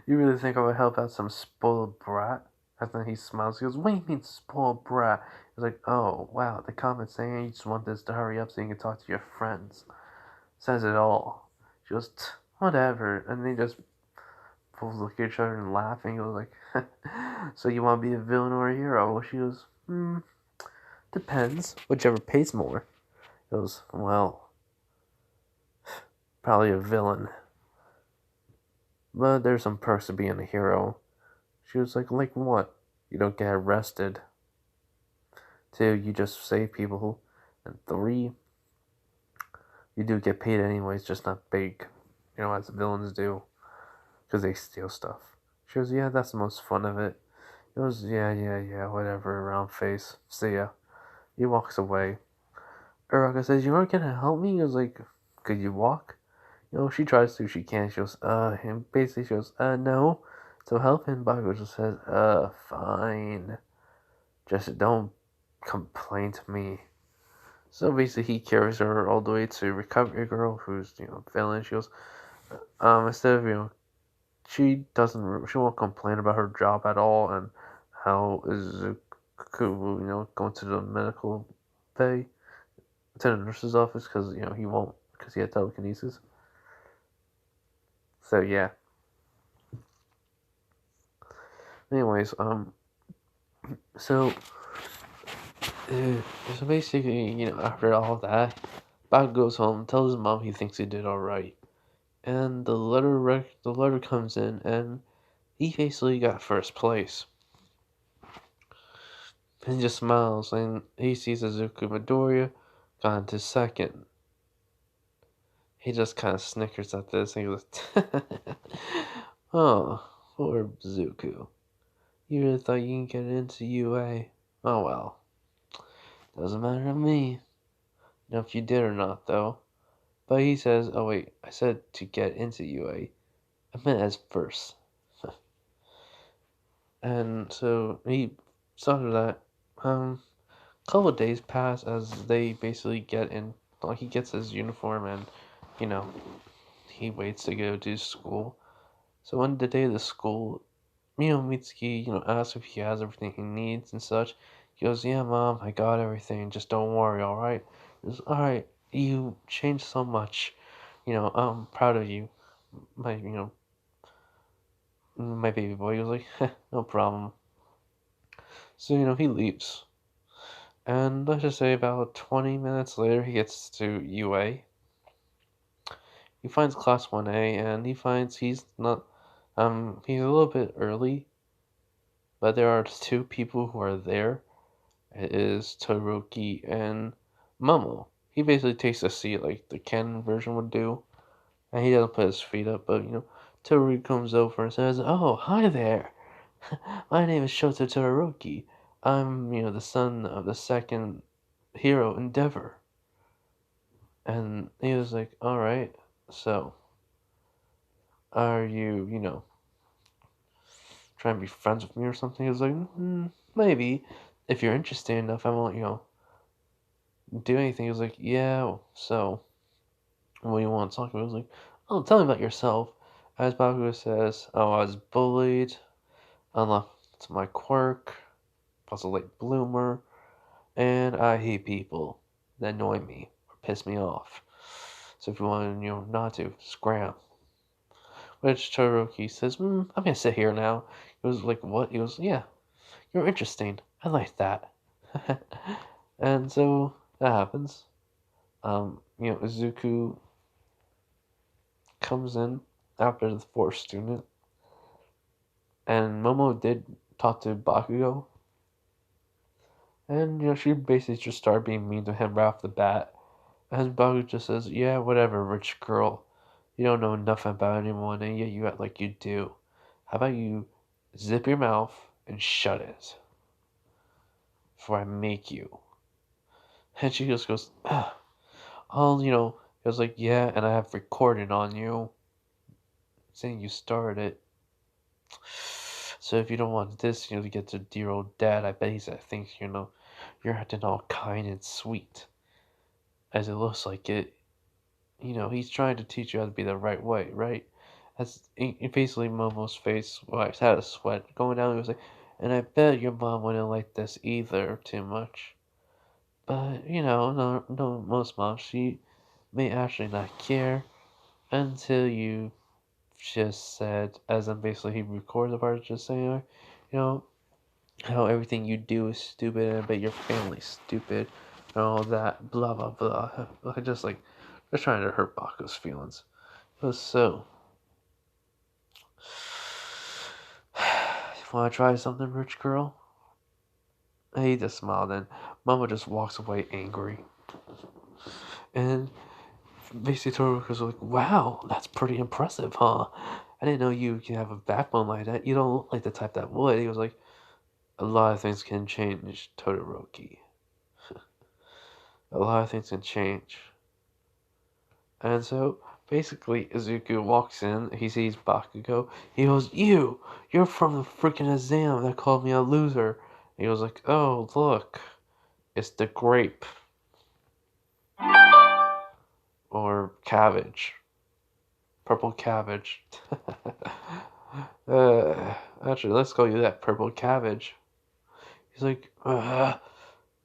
You really think I would help out some spoiled brat? And then he smiles. He goes, "What do you mean spoiled brat?" He's like, "Oh, wow, the comment saying you just want this to hurry up so you can talk to your friends. Says it all." She goes, "Whatever." And they just both look at each other and laugh. And he goes like, "So you want to be a villain or a hero?" She goes, "Depends. Whichever pays more." He goes, "Well, probably a villain. But there's some perks to being a hero." She was like what? You don't get arrested. 2, you just save people. And 3, you do get paid anyways, just not big. As villains do. Because they steal stuff. She goes, "Yeah, that's the most fun of it." He goes, yeah, whatever, round face. See ya. He walks away. Uraka says, "You know, can I help me?" He goes like, "Could you walk?" She tries to, she can't. She goes, and basically she goes, no. So help him. Bakugo just says, fine. Just don't complain to me. So basically he carries her all the way to Recovery Girl, who's, villain. She goes, instead of, she won't complain about her job at all and how Izuku, going to the medical bay, to the nurse's office, because, he won't, because he had telekinesis. So yeah. Anyways, so so basically, after all of that, Bob goes home, tells his mom he thinks he did all right, and the letter comes in, and he basically got first place. And he just smiles, and he sees Izuku Midoriya gone to second. He just kind of snickers at this, and he goes, "Oh, poor Izuku. You really thought you can get into UA? Oh well, doesn't matter to me. Know if you did or not, though." But he says, "Oh wait, I said to get into UA. I meant as first." And so he started that. A couple of days pass as they basically get in. Like he gets his uniform and, you know, he waits to go to school. So on the day of the school, Mitsuki, asks if he has everything he needs and such. He goes, "Yeah, mom, I got everything. Just don't worry, all right?" He goes, "All right, you changed so much. I'm proud of you, my baby boy." He was like, "No problem." So, he leaves. And let's just say about 20 minutes later, he gets to UA. He finds Class 1A, and he finds he's a little bit early, but there are two people who are there. It is Todoroki and Momo. He basically takes a seat like the Ken version would do, and he doesn't put his feet up, but, Todoroki comes over and says, "Oh, hi there. My name is Shota Todoroki. I'm, the son of the second hero, Endeavor." And he was like, "All right, so are you, trying to be friends with me or something?" He was like, "Maybe. If you're interested enough, I won't, do anything." He was like, "Yeah, so what do you want to talk about?" I was like, "Oh, tell me about yourself." As Bakugo says, "Oh, I was bullied. Unlocked my quirk. I was a late bloomer. And I hate people that annoy me or piss me off. So if you want to, not to, scram." Which Todoroki says, "I'm gonna sit here now." He was like, "What?" He goes, "Yeah, you're interesting. I like that." And so that happens. Izuku comes in after the fourth student, and Momo did talk to Bakugo, and she basically just started being mean to him right off the bat. And Bakugo just says, "Yeah, whatever, rich girl. You don't know nothing about anyone, and yet you act like you do. How about you zip your mouth and shut it before I make you?" And she just goes, "Oh, it was like, yeah, and I have recorded on you saying you started it. So if you don't want this, to get to dear old dad, I bet thinks, you're acting all kind and sweet. As it looks like it, he's trying to teach you how to be the right way, right?" As basically Momo's face had a sweat going down. He was like, "And I bet your mom wouldn't like this either too much. But, no, most moms, she may actually not care until you just said," as in basically he records the part just saying, you know, "how everything you do is stupid, and I bet your family's stupid, and all that, blah, blah, blah." Just trying to hurt Baku's feelings. It was so. "Want to try something, rich girl?" And he just smiled, and Mama just walks away angry. And basically Todoroki was like, "Wow, that's pretty impressive, huh? I didn't know you can have a backbone like that. You don't look like the type that would." He was like, "A lot of things can change, Todoroki." a lot of things can change. And so basically, Izuku walks in, he sees Bakugo, he goes, you're from the freaking exam that called me a loser. He was like, oh, look, it's the grape. Or cabbage. Purple cabbage. Actually, let's call you that, purple cabbage. He's like,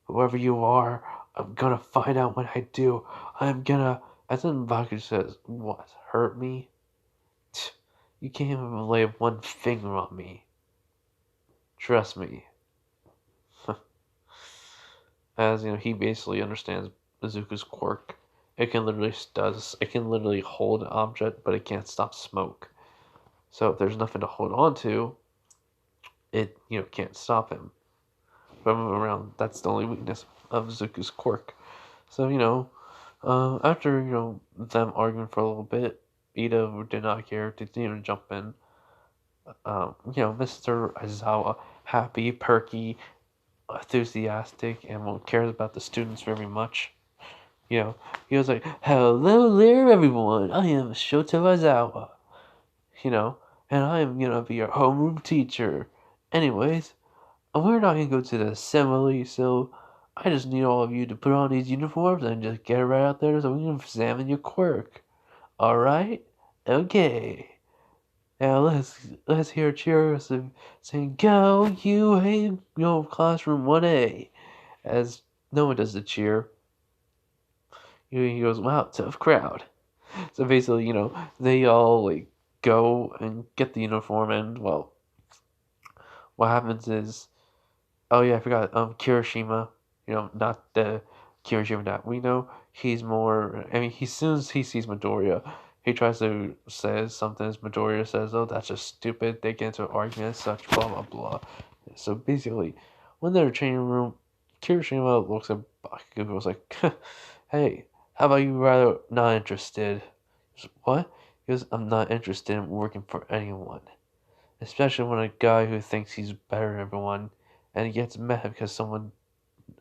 whoever you are, I'm gonna find out what I do. I'm gonna. And then Bakugo says, what, hurt me? You can't even lay one finger on me. Trust me. As you know, he basically understands Izuku's quirk. It can literally hold an object, but it can't stop smoke. So if there's nothing to hold on to, it can't stop him from moving around. That's the only weakness of Izuku's quirk. So after them arguing for a little bit, Ito did not care, didn't even jump in. Mr. Aizawa, happy, perky, enthusiastic, and cares about the students very much. He was like, "Hello there, everyone. I am Shoto Aizawa. And I am gonna be your homeroom teacher. Anyways, we're not gonna go to the assembly, so I just need all of you to put on these uniforms and just get right out there so we can examine your quirk. All right? Okay." Now let's hear cheers saying "Go UA, classroom 1A," as no one does the cheer. He goes, "Wow, tough crowd." So basically, they all like go and get the uniform, and well, what happens is, oh yeah, I forgot. Kirishima, not the Kirishima that we know. He's more. I mean, as soon as he sees Midoriya, he tries to say something. As Midoriya says, "Oh, that's just stupid." They get into an argument, such blah blah blah. So basically, when they're in the training room, Kirishima looks at Bakugo and was like, "Hey, how about you rather not interested?" What? Because I'm not interested in working for anyone. Especially when a guy who thinks he's better than everyone and he gets mad because someone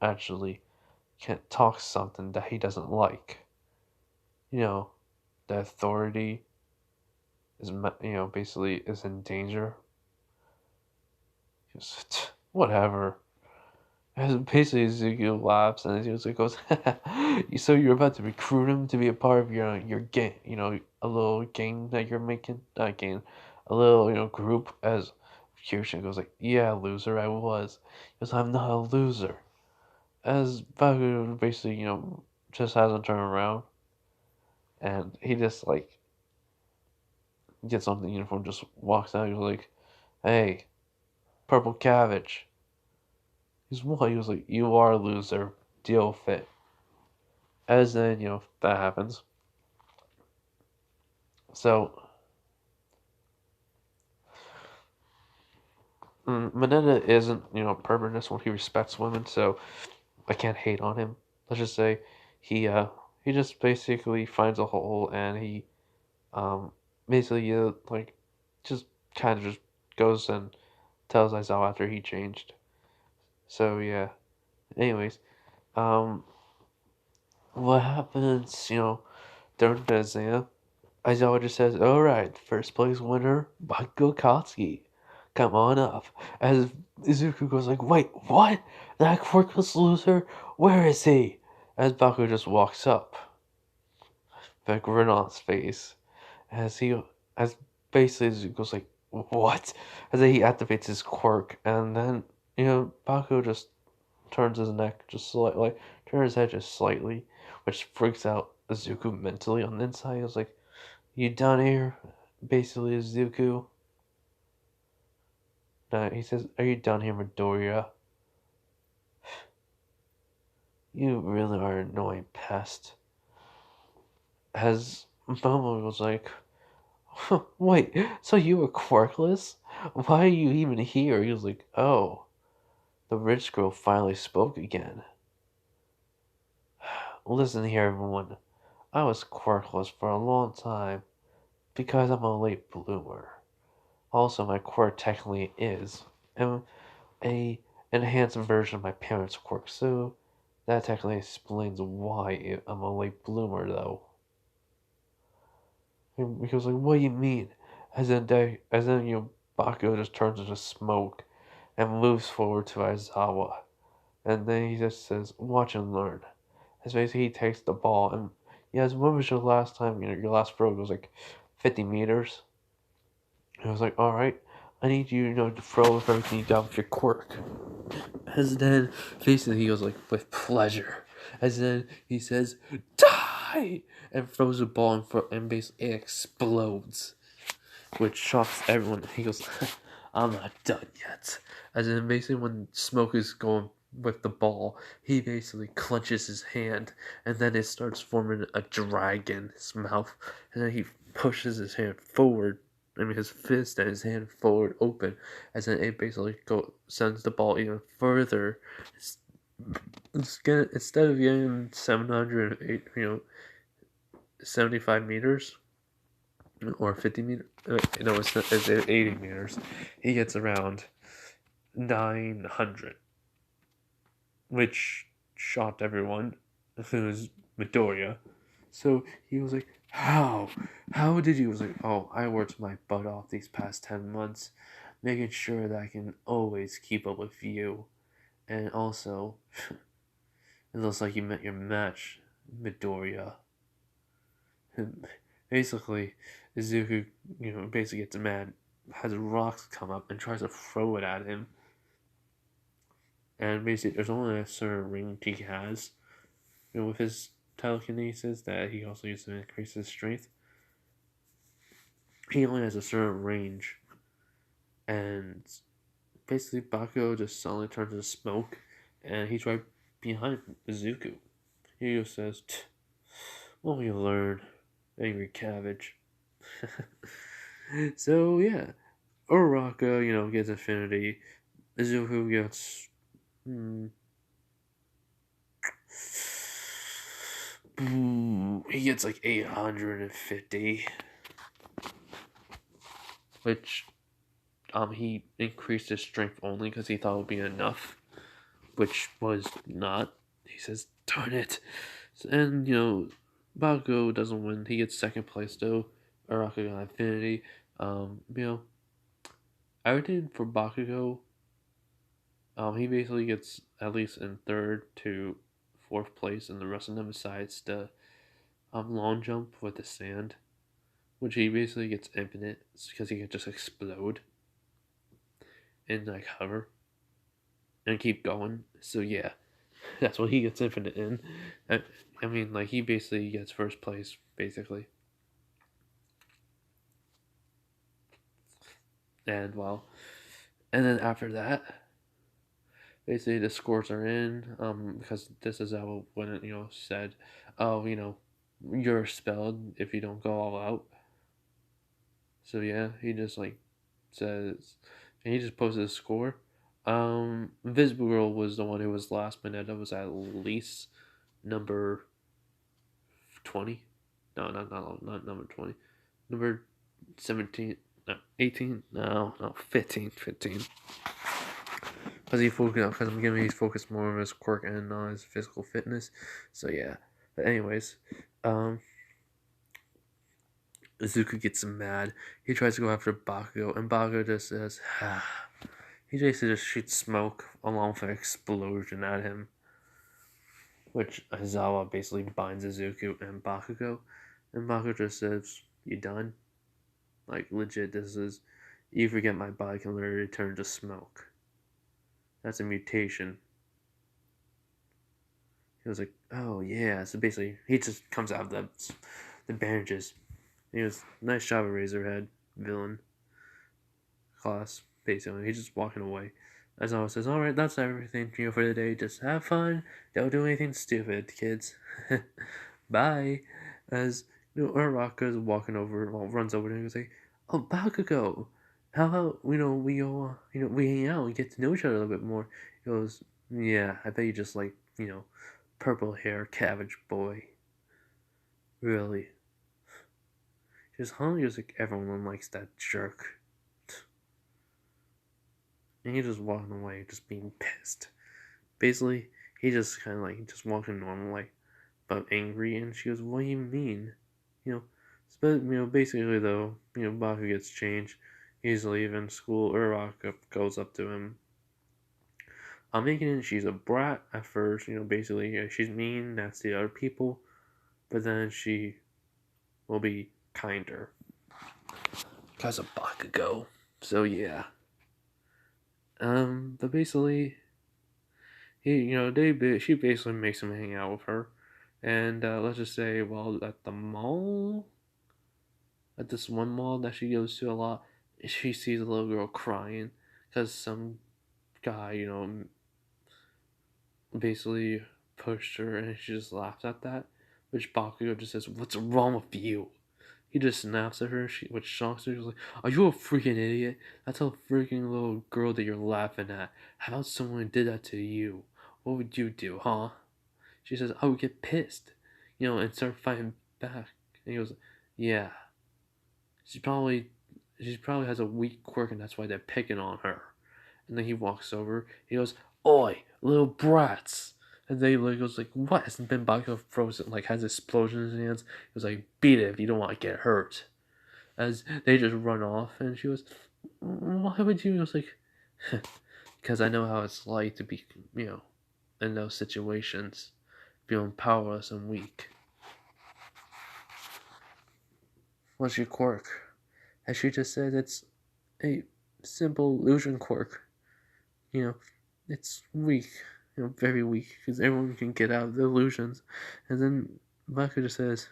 actually can't talk something that he doesn't like. You know, the authority is, basically is in danger. Just, whatever. And basically, Ezekiel laughs and he goes, "So you're about to recruit him to be a part of your game, a little game that you're making, not game, a little group." As Kirsten goes like, "Yeah, loser, I was." He goes, "I'm not a loser." As Baku basically just hasn't turned around, and he just like gets on the uniform, just walks out. He was like, "Hey, purple cabbage." He's what? He was like, "You are a loser. Deal with it." As then, that happens. So, Mineta isn't, permanent when he respects women, so I can't hate on him. Let's just say he just basically finds a hole and he, um, basically, like, just kind of just goes and tells Aizawa after he changed. So, yeah. Anyways, um, what happens, during the exam? Aizawa just says, "Alright, first place winner, Bakugo Katsuki. Come on up." As Izuku goes like, "Wait, what? That quirkless loser? Where is he?" As Bakugo just walks up, the grin on his face. As basically Izuku goes like, "What?" As he activates his quirk, and then, Bakugo just turns his neck just slightly, turns his head just slightly, which freaks out Izuku mentally on the inside. He was like, "You done here?" Basically, Izuku. No, he says, "Are you done here, Midoriya? You really are an annoying pest." As Momo was like, "Wait, so you were quirkless? Why are you even here?" He was like, "Oh, the rich girl finally spoke again. Listen here, everyone. I was quirkless for a long time because I'm a late bloomer. Also, my quirk technically is a enhanced version of my parents' quirk, so That technically explains why I'm a late bloomer, though. And he was like, "What do you mean?" Bakugo just turns into smoke and moves forward to Aizawa. And then he just says, "Watch and learn." As basically he takes the ball and yes, when was your last time, your last throw was like 50 meters? And I was like, alright, I need you, to throw with everything you got with your quirk. As then, basically, he goes like, with pleasure. As then, he says, die! And throws the ball in front, and basically it explodes. Which shocks everyone. He goes, I'm not done yet. As in, basically, when Smoke is going with the ball, he basically clenches his hand, and then it starts forming a dragon in his mouth. And then he pushes his hand forward. His fist and his hand forward open, as then it basically sends the ball even further. Instead of getting 708, 75 meters or 50 meters. It's 80 meters. He gets around 900, which shocked everyone, including Midoriya. So he was like, "How? How did you?" I was like, "Oh, I worked my butt off these past 10 months, making sure that I can always keep up with you, and also, it looks like you met your match, Midoriya." And basically, Izuku, basically gets mad, has rocks come up and tries to throw it at him. And basically, there's only a certain range he has, with his telekinesis that he also uses to increase his strength. He only has a certain range, and basically, Bakugo just suddenly turns into smoke, and he's right behind Izuku. He just says, "What will you learn, angry cabbage?" So yeah, Uraraka, gets infinity. Izuku gets he gets like 850, which he increased his strength only because he thought it would be enough, which was not. He says, "Darn it!" And Bakugo doesn't win. He gets second place though. Uraraka got infinity. Everything for Bakugo. He basically gets at least in third to fourth place, and the rest of them besides the long jump with the sand, which he basically gets infinite because he can just explode and like hover and keep going. So yeah, that's what he gets infinite in. Like he basically gets first place basically, and and then after that, basically the scores are in. Because this is how when it said, oh you're expelled if you don't go all out. So yeah, he just says, and he just posted a score. Invisible Girl was the one who was last minute. That was at least number 20. No, not number 20. Number 17. No, 18. No, 15. 15. Because I'm giving he's focused more on his quirk and on his physical fitness. So yeah. But anyways, Izuku gets mad. He tries to go after Bakugo, and Bakugo just says, he basically just shoots smoke along with an explosion at him, which Aizawa basically binds Izuku and Bakugo, and Bakugo just says, "You done? Like legit, this is, you forget my body can literally turn to smoke. That's a mutation." He was like, "Oh yeah." So basically, he just comes out of the bandages. He was nice job of Razorhead villain class. Basically, he's just walking away. As always says, "All right, that's everything for the day. Just have fun. Don't do anything stupid, kids. Bye." As Uraraka is walking over, runs over to him and goes like, "Oh, Bakugo, how about we go, we hang out and get to know each other a little bit more." He goes, "Yeah, I bet you just like purple hair cabbage boy. Really?" Just just like everyone likes that jerk. And he's just walking away, just being pissed. Basically, he just kind of like just walking normal, like, but angry. And she goes, "What do you mean?" You know, but basically though, Baku gets changed. He's leaving school. Uraraka goes up to him. I'm thinking she's a brat at first. Basically, she's mean, nasty to other people, but then she will be kinder because of Bakugo. So yeah. But basically, she basically makes him hang out with her, and let's just say, well, at the mall, at this one mall that she goes to a lot, she sees a little girl crying because some guy, basically pushed her, and she just laughs at that. Which Bakugo just says, "What's wrong with you?" He just snaps at her, which shocks her. She's like, "Are you a freaking idiot? That's a freaking little girl that you're laughing at. How about someone did that to you? What would you do, huh?" She says, "I would get pissed, and start fighting back." And he goes, "Yeah, she probably, she probably has a weak quirk, and that's why they're picking on her." And then he walks over. He goes, "Oi, little brats!" And then he goes like, "What?" Hasn't been Bakugo frozen, like has explosions in his hands. He was like, "Beat it if you don't want to get hurt." As they just run off, and she was, "Why would you?" I was like, "Because I know how it's like to be, in those situations, feeling powerless and weak." What's your quirk? As she just said, it's a simple illusion quirk. You know, it's weak, very weak, because everyone can get out of the illusions. And then Baku just says,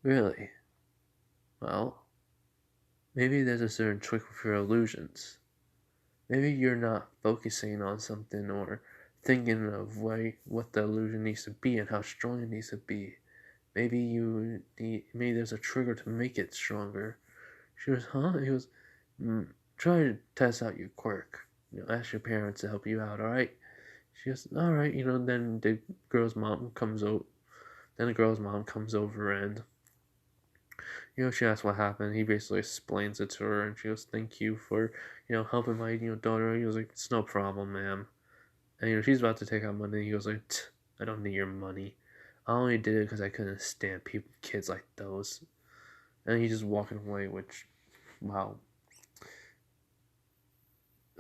"Really? Well, maybe there's a certain trick with your illusions. Maybe you're not focusing on something or thinking of what the illusion needs to be and how strong it needs to be. Maybe there's a trigger to make it stronger." She goes, "Huh?" He goes, "Try to test out your quirk. Ask your parents to help you out, alright?" She goes, "Alright," then the girl's mom comes over. Then the girl's mom comes over, and she asks what happened. He basically explains it to her, and she goes, "Thank you for helping my daughter." He goes like, "It's no problem, ma'am." And she's about to take out money. He goes like, "I don't need your money. I only did it because I couldn't stand kids like those." And he's just walking away, which, wow.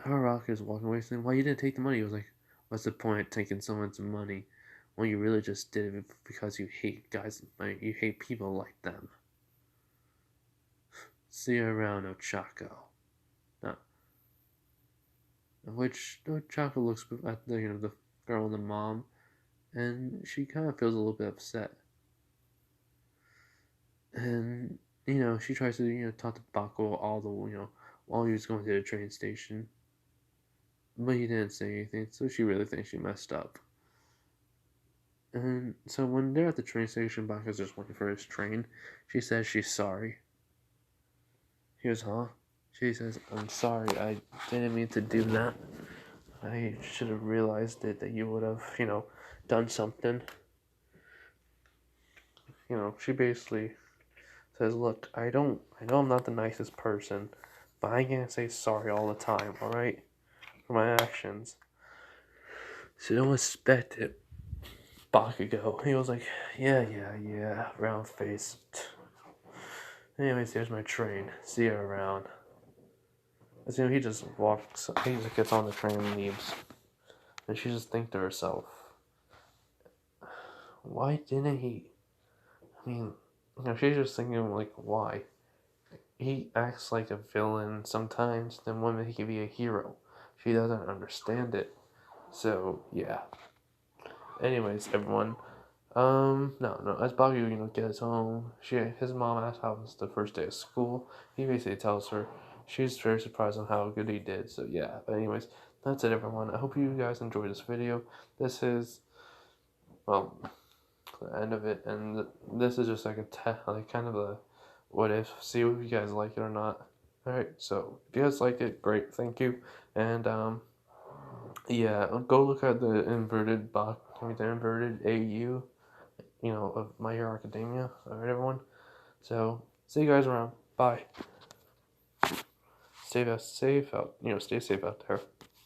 Harak is walking away saying, "Why you didn't take the money?" He was like, "What's the point of taking someone's money when you really just did it because you hate guys, like, you hate people like them?" "See you around, Ochako." Now, which Ochako looks at the girl and the mom, and she kind of feels a little bit upset. And she tries to talk to Bako while he was going to the train station, but he didn't say anything, so she really thinks she messed up. And so when they're at the train station, Baku's just waiting for his train. She says she's sorry. He goes, "Huh?" She says, "I'm sorry. I didn't mean to do that. I should have realized it, that you would have, done something." She basically says, "Look, I know I'm not the nicest person, but I can't say sorry all the time, alright? For my actions. So don't expect it." Bakugo. He was like, yeah, round face. Anyways, here's my train. See you around. As he just walks, he just gets on the train and leaves. And she just thinks to herself, why didn't he? I mean, she's just thinking, like, why? He acts like a villain sometimes, then one minute he can be a hero. She doesn't understand it. So, yeah. Anyways, everyone. No. As Bobby, gets home, his mom asks how it was the first day of school. He basically tells her. She's very surprised on how good he did. So yeah. But anyways, that's it, everyone. I hope you guys enjoyed this video. This is, well, the end of it, and this is just like kind of a what if. See if you guys like it or not. All right. So if you guys like it, great. Thank you. And yeah, go look at the inverted the inverted AU, of My Hero Academia. Alright, everyone. So, see you guys around. Bye. Stay safe out there.